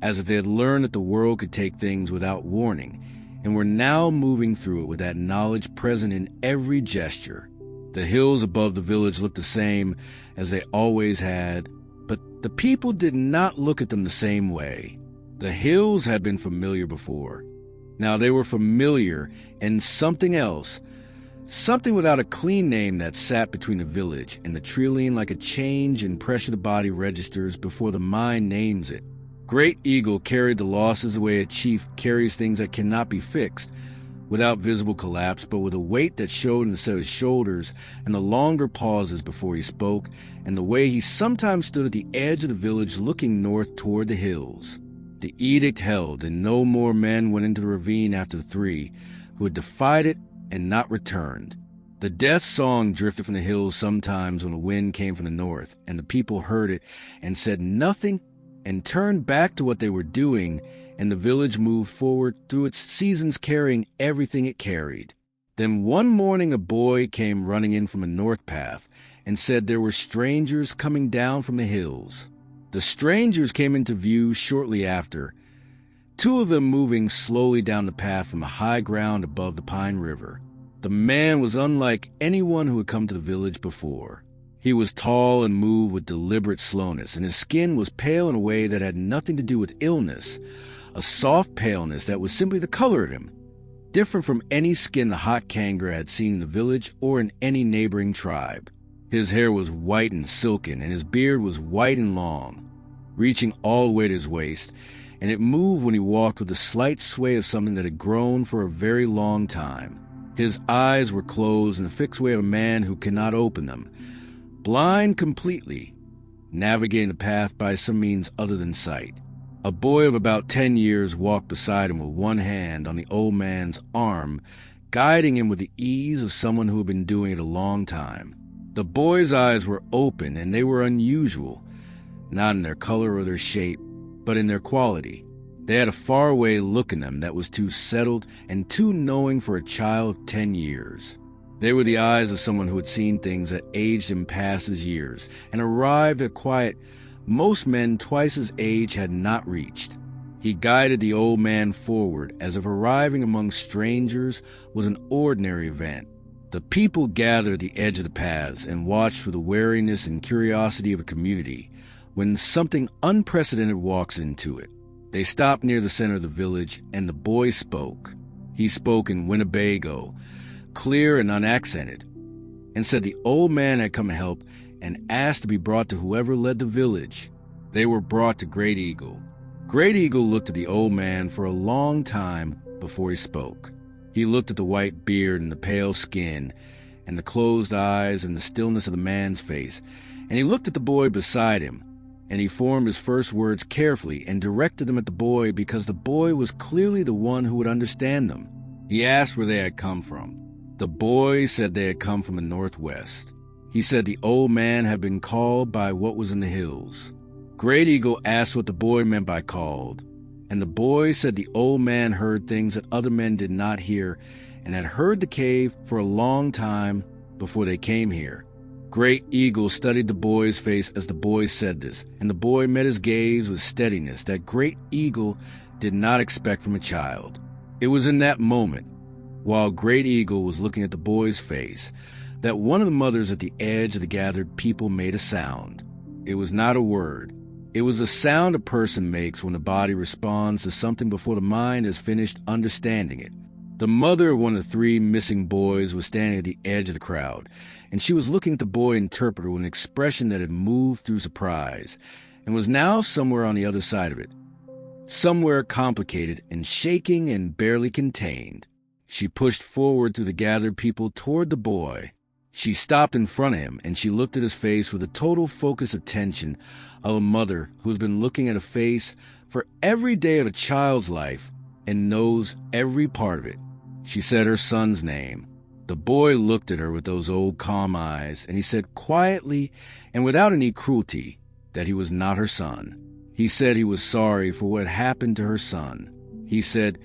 as if they had learned that the world could take things without warning, and were now moving through it with that knowledge present in every gesture. The hills above the village looked the same as they always had, but the people did not look at them the same way. The hills had been familiar before. Now they were familiar and something else, something without a clean name that sat between the village and the trillion like a change in pressure the body registers before the mind names it. Great Eagle carried the losses the way a chief carries things that cannot be fixed, without visible collapse, but with a weight that showed instead of his shoulders, and the longer pauses before he spoke, and the way he sometimes stood at the edge of the village looking north toward the hills. The edict held, and no more men went into the ravine after the three, who had defied it and not returned. The death song drifted from the hills sometimes when the wind came from the north, and the people heard it and said nothing and turned back to what they were doing, and the village moved forward through its seasons carrying everything it carried. Then one morning a boy came running in from a north path and said there were strangers coming down from the hills. The strangers came into view shortly after, two of them moving slowly down the path from the high ground above the Pine River. The man was unlike anyone who had come to the village before. He was tall and moved with deliberate slowness, and his skin was pale in a way that had nothing to do with illness, a soft paleness that was simply the color of him, different from any skin the hot kangaroo had seen in the village or in any neighboring tribe. His hair was white and silken, and his beard was white and long, reaching all the way to his waist, and it moved when he walked with the slight sway of something that had grown for a very long time. His eyes were closed in the fixed way of a man who cannot open them, blind completely, navigating the path by some means other than sight. A boy of about 10 years walked beside him with one hand on the old man's arm, guiding him with the ease of someone who had been doing it a long time. The boy's eyes were open, and they were unusual, not in their color or their shape, but in their quality. They had a faraway look in them that was too settled and too knowing for a child of 10 years. They were the eyes of someone who had seen things that aged him past his years and arrived at quiet most men twice his age had not reached. He guided the old man forward as if arriving among strangers was an ordinary event. The people gathered at the edge of the paths and watched with the wariness and curiosity of a community when something unprecedented walks into it. They stopped near the center of the village, and the boy spoke. He spoke in Winnebago, clear and unaccented, and said the old man had come to help and asked to be brought to whoever led the village. They were brought to Great Eagle. Great Eagle looked at the old man for a long time before he spoke. He looked at the white beard and the pale skin and the closed eyes and the stillness of the man's face, and he looked at the boy beside him, and he formed his first words carefully and directed them at the boy because the boy was clearly the one who would understand them. He asked where they had come from. The boy said they had come from the northwest. He said the old man had been called by what was in the hills. Great Eagle asked what the boy meant by called, and the boy said the old man heard things that other men did not hear and had heard the cave for a long time before they came here. Great Eagle studied the boy's face as the boy said this, and the boy met his gaze with steadiness that Great Eagle did not expect from a child. It was in that moment, while Great Eagle was looking at the boy's face, that one of the mothers at the edge of the gathered people made a sound. It was not a word. It was the sound a person makes when the body responds to something before the mind has finished understanding it. The mother of one of the three missing boys was standing at the edge of the crowd, and she was looking at the boy interpreter with an expression that had moved through surprise, and was now somewhere on the other side of it, somewhere complicated and shaking and barely contained. She pushed forward through the gathered people toward the boy. She stopped in front of him, and she looked at his face with the total focused attention of a mother who has been looking at a face for every day of a child's life and knows every part of it. She said her son's name. The boy looked at her with those old calm eyes, and he said quietly and without any cruelty that he was not her son. He said he was sorry for what had happened to her son. He said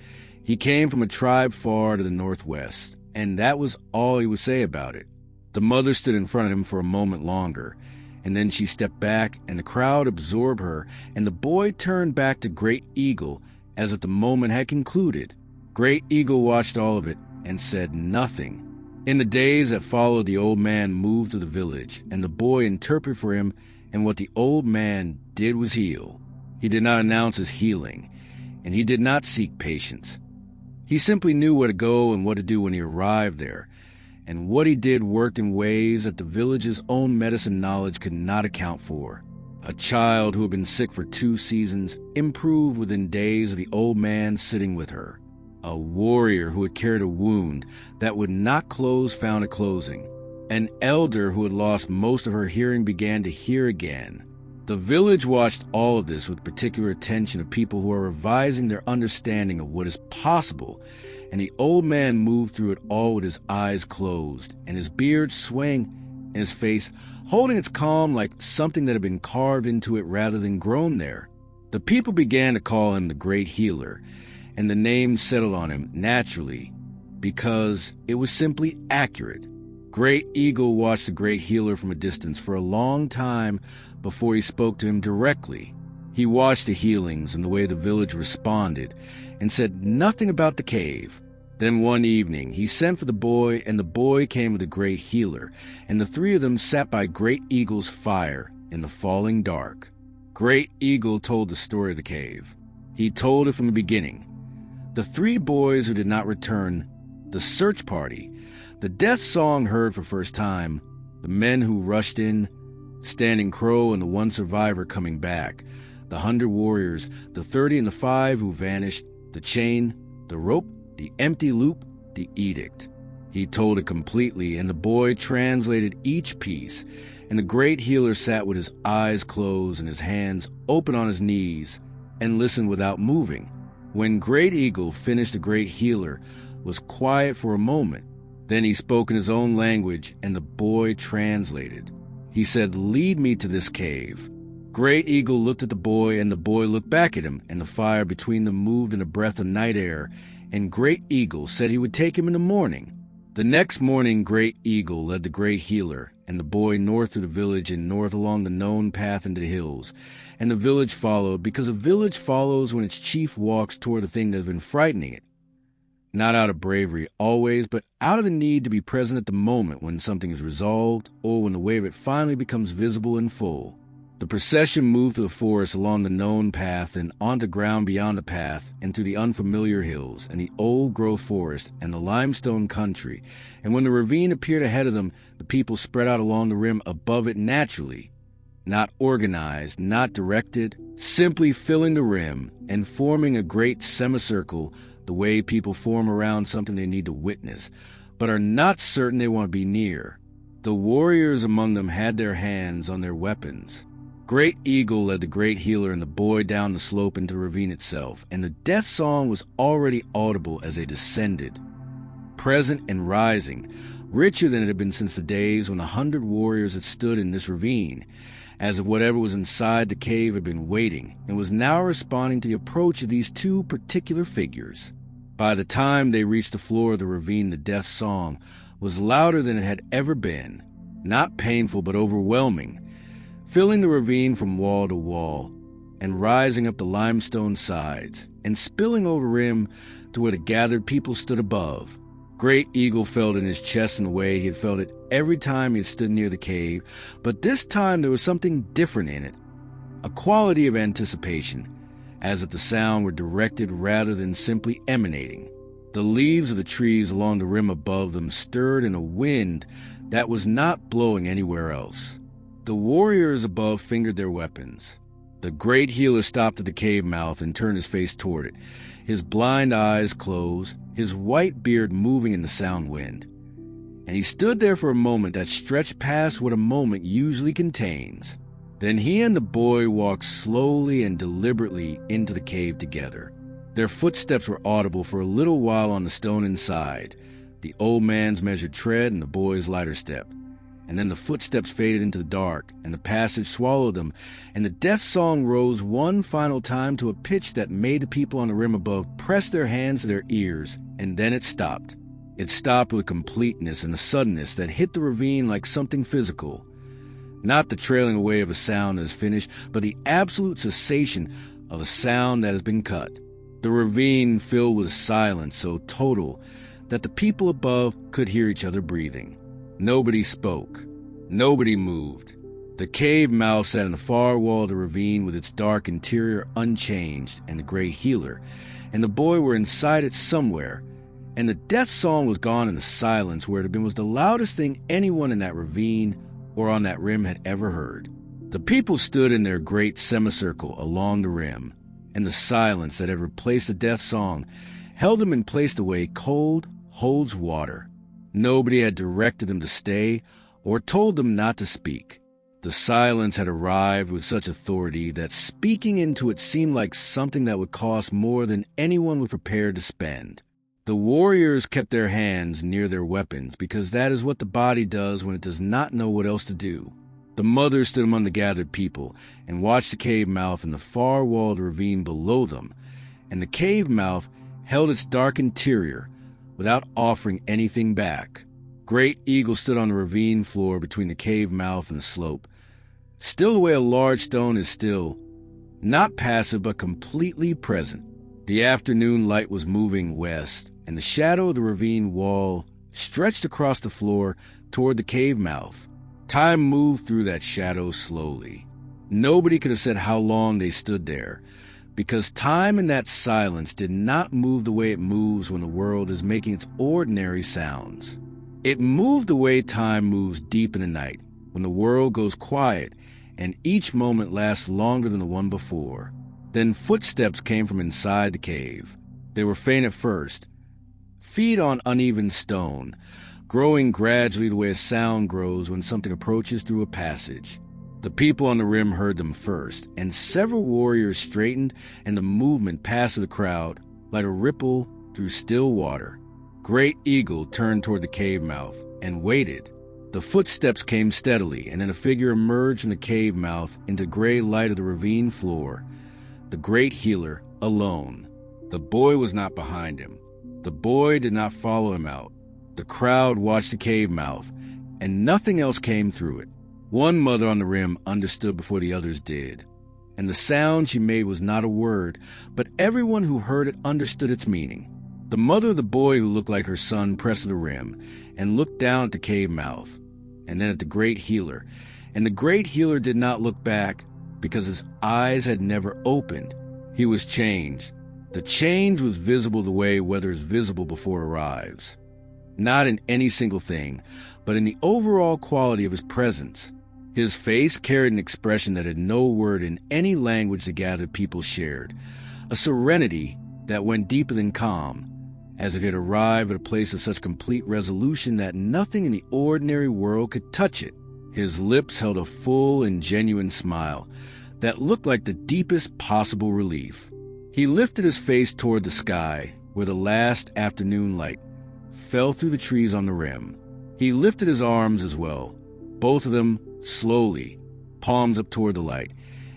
he came from a tribe far to the northwest, and that was all he would say about it. The mother stood in front of him for a moment longer, and then she stepped back, and the crowd absorbed her, and the boy turned back to Great Eagle as if the moment had concluded. Great Eagle watched all of it and said nothing. In the days that followed, the old man moved to the village, and the boy interpreted for him, and what the old man did was heal. He did not announce his healing, and he did not seek patience. He simply knew where to go and what to do when he arrived there, and what he did worked in ways that the village's own medicine knowledge could not account for. A child who had been sick for 2 seasons improved within days of the old man sitting with her. A warrior who had carried a wound that would not close found a closing. An elder who had lost most of her hearing began to hear again. The village watched all of this with particular attention of people who are revising their understanding of what is possible, and the old man moved through it all with his eyes closed, and his beard swaying, and his face holding its calm like something that had been carved into it rather than grown there. The people began to call him the Great Healer, and the name settled on him naturally because it was simply accurate. Great Eagle watched the Great Healer from a distance for a long time before he spoke to him directly. He watched the healings and the way the village responded and said nothing about the cave. Then one evening he sent for the boy, and the boy came with the Great Healer, and the 3 of them sat by Great Eagle's fire in the falling dark. Great Eagle told the story of the cave. He told it from the beginning. The 3 boys who did not return, the search party, the death song heard for first time, the men who rushed in, Standing Crow and the 1 survivor coming back, the 100 warriors, the 30 and the 5 who vanished, the chain, the rope, the empty loop, the edict. He told it completely, and the boy translated each piece, and the Great Healer sat with his eyes closed and his hands open on his knees and listened without moving. When Great Eagle finished, the Great Healer was quiet for a moment. Then he spoke in his own language, and the boy translated. He said, "Lead me to this cave." Great Eagle looked at the boy, and the boy looked back at him, and the fire between them moved in a breath of night air, and Great Eagle said he would take him in the morning. The next morning, Great Eagle led the Great Healer and the boy north through the village and north along the known path into the hills, and the village followed, because a village follows when its chief walks toward the thing that has been frightening it. Not out of bravery always, but out of the need to be present at the moment when something is resolved or when the way of it finally becomes visible in full. The procession moved through the forest along the known path and on the ground beyond the path and through the unfamiliar hills and the old-growth forest and the limestone country, and when the ravine appeared ahead of them, the people spread out along the rim above it naturally, not organized, not directed, simply filling the rim and forming a great semicircle the way people form around something they need to witness, but are not certain they want to be near. The warriors among them had their hands on their weapons. Great Eagle led the Great Healer and the boy down the slope into the ravine itself, and the death song was already audible as they descended. Present and rising, richer than it had been since the days when 100 warriors had stood in this ravine, as if whatever was inside the cave had been waiting, and was now responding to the approach of these 2 particular figures. By the time they reached the floor of the ravine, the death song was louder than it had ever been, not painful but overwhelming, filling the ravine from wall to wall, and rising up the limestone sides, and spilling over rim to where the gathered people stood above. Great Eagle felt in his chest in a way he had felt it every time he had stood near the cave, but this time there was something different in it, a quality of anticipation, as if the sound were directed rather than simply emanating. The leaves of the trees along the rim above them stirred in a wind that was not blowing anywhere else. The warriors above fingered their weapons. The Great Healer stopped at the cave mouth and turned his face toward it, his blind eyes closed, his white beard moving in the sound wind. And he stood there for a moment that stretched past what a moment usually contains. Then he and the boy walked slowly and deliberately into the cave together. Their footsteps were audible for a little while on the stone inside, the old man's measured tread and the boy's lighter step. And then the footsteps faded into the dark, and the passage swallowed them, and the death song rose one final time to a pitch that made the people on the rim above press their hands to their ears, and then it stopped. It stopped with completeness and a suddenness that hit the ravine like something physical. Not the trailing away of a sound that is finished, but the absolute cessation of a sound that has been cut. The ravine filled with silence so total that the people above could hear each other breathing. Nobody spoke. Nobody moved. The cave mouth sat in the far wall of the ravine with its dark interior unchanged, and the Great Healer and the boy were inside it somewhere, and the death song was gone in the silence where it had been was the loudest thing anyone in that ravine or on that rim had ever heard. The people stood in their great semicircle along the rim, and the silence that had replaced the death song held them in place the way cold holds water. Nobody had directed them to stay or told them not to speak. The silence had arrived with such authority that speaking into it seemed like something that would cost more than anyone was prepared to spend. The warriors kept their hands near their weapons because that is what the body does when it does not know what else to do. The mother stood among the gathered people and watched the cave mouth in the far wall of the ravine below them, and the cave mouth held its dark interior without offering anything back. Great Eagle stood on the ravine floor between the cave mouth and the slope, still the way a large stone is still, not passive but completely present. The afternoon light was moving west, and the shadow of the ravine wall stretched across the floor toward the cave mouth. Time moved through that shadow slowly. Nobody could have said how long they stood there, because time in that silence did not move the way it moves when the world is making its ordinary sounds. It moved the way time moves deep in the night, when the world goes quiet and each moment lasts longer than the one before. Then footsteps came from inside the cave. They were faint at first, feet on uneven stone, growing gradually the way a sound grows when something approaches through a passage. The people on the rim heard them first, and several warriors straightened, and the movement passed through the crowd like a ripple through still water. Great Eagle turned toward the cave mouth and waited. The footsteps came steadily, and then a figure emerged from the cave mouth into gray light of the ravine floor. The great healer, alone. The boy was not behind him. The boy did not follow him out. The crowd watched the cave mouth, and nothing else came through it. One mother on the rim understood before the others did, and the sound she made was not a word, but everyone who heard it understood its meaning. The mother of the boy who looked like her son pressed to the rim and looked down at the cave mouth, and then at the great healer, and the great healer did not look back because his eyes had never opened. He was changed. The change was visible the way weather is visible before it arrives. Not in any single thing, but in the overall quality of his presence. His face carried an expression that had no word in any language the gathered people shared, a serenity that went deeper than calm, as if it had arrived at a place of such complete resolution that nothing in the ordinary world could touch it. His lips held a full and genuine smile that looked like the deepest possible relief. He lifted his face toward the sky, where the last afternoon light fell through the trees on the rim. He lifted his arms as well, both of them slowly, palms up toward the light,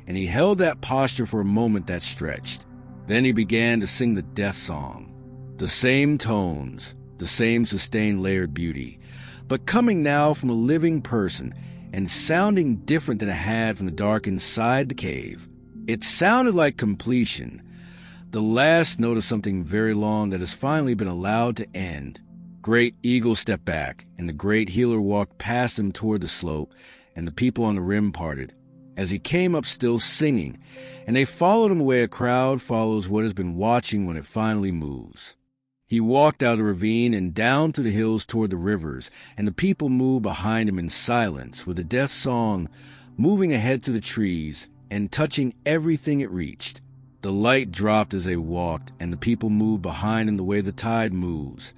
and he held that posture for a moment that stretched. Then he began to sing the death song. The same tones, the same sustained layered beauty, but coming now from a living person and sounding different than it had from the dark inside the cave. It sounded like completion, the last note of something very long that has finally been allowed to end. Great Eagle stepped back, and the great healer walked past him toward the slope, and the people on the rim parted, as he came up still singing, and they followed him the way a crowd follows what has been watching when it finally moves. He walked out of the ravine and down through the hills toward the rivers, and the people moved behind him in silence, with the death song moving ahead through the trees and touching everything it reached. The light dropped as they walked, and the people moved behind him the way the tide moves,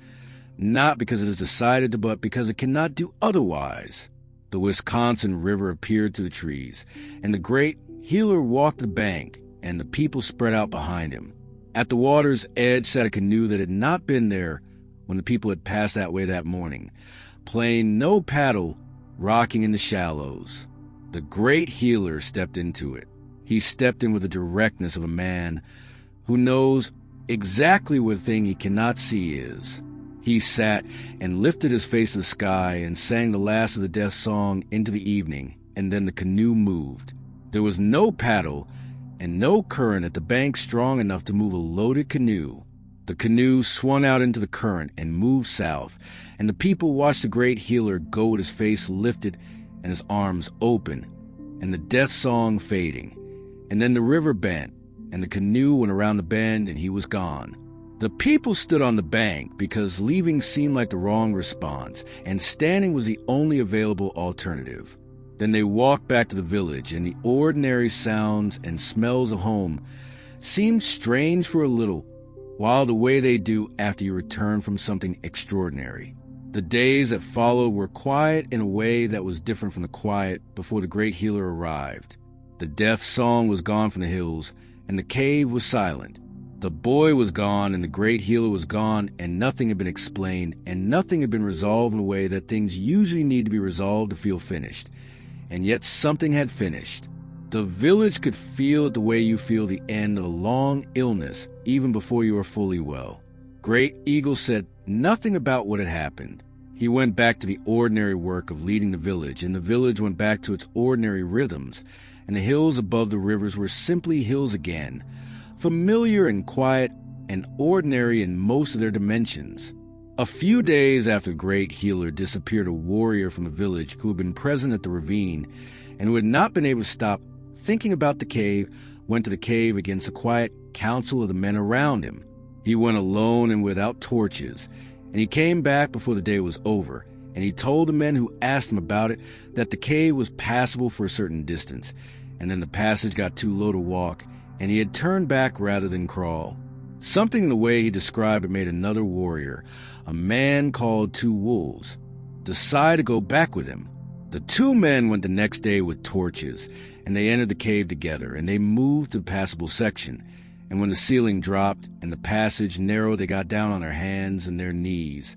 not because it has decided to, but because it cannot do otherwise. The Wisconsin River appeared through the trees, and the great healer walked the bank, and the people spread out behind him. At the water's edge sat a canoe that had not been there when the people had passed that way that morning, playing no paddle, rocking in the shallows. The great healer stepped into it. He stepped in with the directness of a man who knows exactly what thing he cannot see is. He sat and lifted his face to the sky and sang the last of the death song into the evening, and then the canoe moved. There was no paddle and no current at the bank strong enough to move a loaded canoe. The canoe swung out into the current and moved south, and the people watched the great healer go with his face lifted and his arms open, and the death song fading. And then the river bent, and the canoe went around the bend, and he was gone. The people stood on the bank because leaving seemed like the wrong response, and standing was the only available alternative. Then they walked back to the village, and the ordinary sounds and smells of home seemed strange for a little, while the way they do after you return from something extraordinary. The days that followed were quiet in a way that was different from the quiet before the great healer arrived. The death song was gone from the hills, and the cave was silent. The boy was gone, and the great healer was gone, and nothing had been explained, and nothing had been resolved in a way that things usually need to be resolved to feel finished. And yet something had finished. The village could feel it the way you feel the end of a long illness, even before you are fully well. Great Eagle said nothing about what had happened. He went back to the ordinary work of leading the village, and the village went back to its ordinary rhythms, and the hills above the rivers were simply hills again, familiar and quiet and ordinary in most of their dimensions. A few days after the great healer disappeared, a warrior from the village who had been present at the ravine and who had not been able to stop thinking about the cave went to the cave against the quiet counsel of the men around him. He went alone and without torches, and he came back before the day was over, and he told the men who asked him about it that the cave was passable for a certain distance, and then the passage got too low to walk, and he had turned back rather than crawl. Something in the way he described it made another warrior, a man called Two Wolves, decide to go back with him. The two men went the next day with torches, and they entered the cave together, and they moved to the passable section. And when the ceiling dropped and the passage narrowed, they got down on their hands and their knees,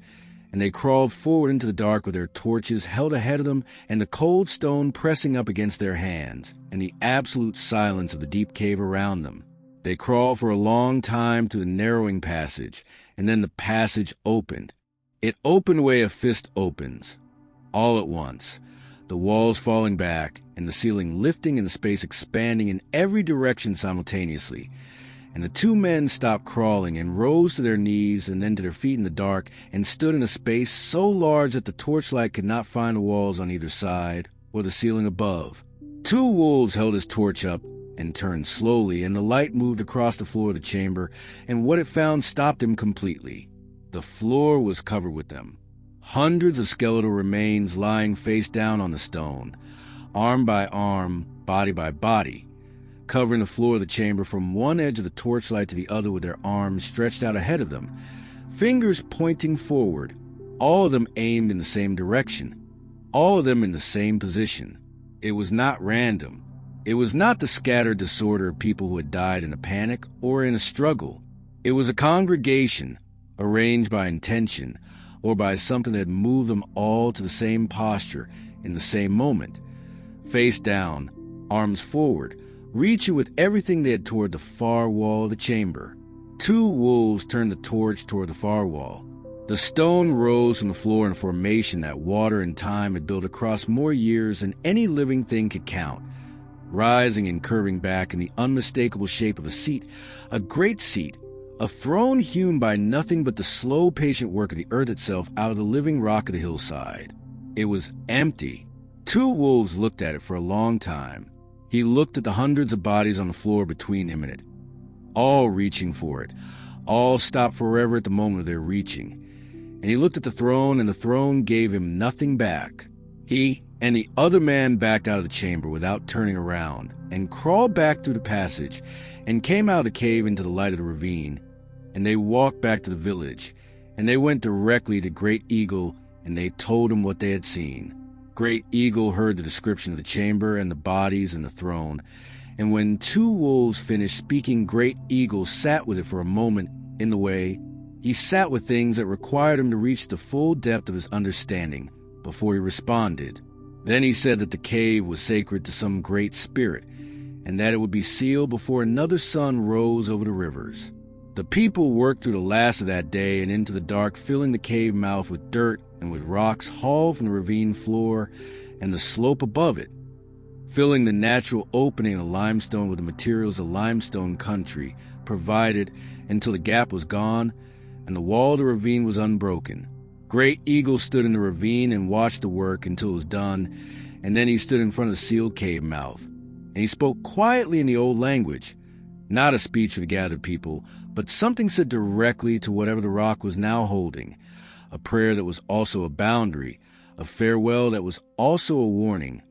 and they crawled forward into the dark with their torches held ahead of them and the cold stone pressing up against their hands, and the absolute silence of the deep cave around them. They crawled for a long time to the narrowing passage, and then the passage opened. It opened the way a fist opens. All at once, the walls falling back, and the ceiling lifting and the space expanding in every direction simultaneously. And the two men stopped crawling and rose to their knees and then to their feet in the dark and stood in a space so large that the torchlight could not find the walls on either side or the ceiling above. Two Wolves held his torch up and turned slowly, and the light moved across the floor of the chamber, and what it found stopped him completely. The floor was covered with them. Hundreds of skeletal remains lying face down on the stone, arm by arm, body by body, covering the floor of the chamber from one edge of the torchlight to the other with their arms stretched out ahead of them, fingers pointing forward, all of them aimed in the same direction, all of them in the same position. It was not random. It was not the scattered disorder of people who had died in a panic or in a struggle. It was a congregation, arranged by intention, or by something that had moved them all to the same posture in the same moment. Face down, arms forward, reaching with everything they had toward the far wall of the chamber. Two Wolves turned the torch toward the far wall. The stone rose from the floor in a formation that water and time had built across more years than any living thing could count, rising and curving back in the unmistakable shape of a seat, a great seat, a throne hewn by nothing but the slow, patient work of the earth itself out of the living rock of the hillside. It was empty. Two Wolves looked at it for a long time. He looked at the hundreds of bodies on the floor between him and it, all reaching for it, all stopped forever at the moment of their reaching. And he looked at the throne, and the throne gave him nothing back. He and the other man backed out of the chamber without turning around, and crawled back through the passage, and came out of the cave into the light of the ravine. And they walked back to the village, and they went directly to Great Eagle, and they told him what they had seen. Great Eagle heard the description of the chamber and the bodies and the throne, and when Two Wolves finished speaking, Great Eagle sat with it for a moment in the way. He sat with things that required him to reach the full depth of his understanding before he responded. Then he said that the cave was sacred to some great spirit, and that it would be sealed before another sun rose over the rivers. The people worked through the last of that day and into the dark, filling the cave mouth with dirt and with rocks hauled from the ravine floor and the slope above it, filling the natural opening of limestone with the materials of limestone country provided until the gap was gone and the wall of the ravine was unbroken. Great Eagle stood in the ravine and watched the work until it was done, and then he stood in front of the sealed cave mouth, and he spoke quietly in the old language, not a speech for the gathered people, but something said directly to whatever the rock was now holding, a prayer that was also a boundary, a farewell that was also a warning,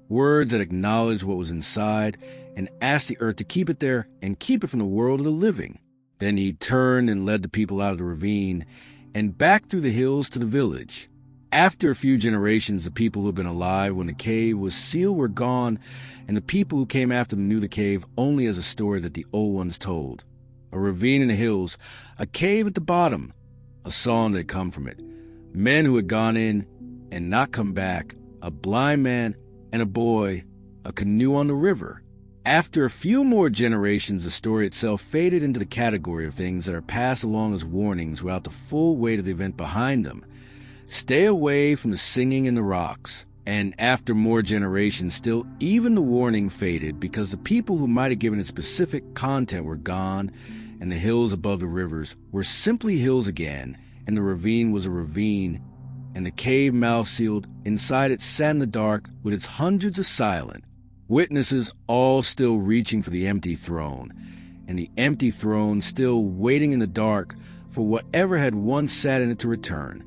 words that acknowledged what was inside and asked the earth to keep it there and keep it from the world of the living. Then he turned and led the people out of the ravine and back through the hills to the village. After a few generations, the people who had been alive when the cave was sealed were gone, and the people who came after them knew the cave only as a story that the old ones told. A ravine in the hills, a cave at the bottom, a song that had come from it, men who had gone in and not come back, a blind man and a boy, a canoe on the river. After a few more generations, the story itself faded into the category of things that are passed along as warnings without the full weight of the event behind them. Stay away from the singing in the rocks. And after more generations, still even the warning faded because the people who might have given it specific content were gone, and the hills above the rivers were simply hills again, and the ravine was a ravine, and the cave mouth sealed inside it sat in the dark with its hundreds of silent witnesses, all still reaching for the empty throne, and the empty throne still waiting in the dark for whatever had once sat in it to return.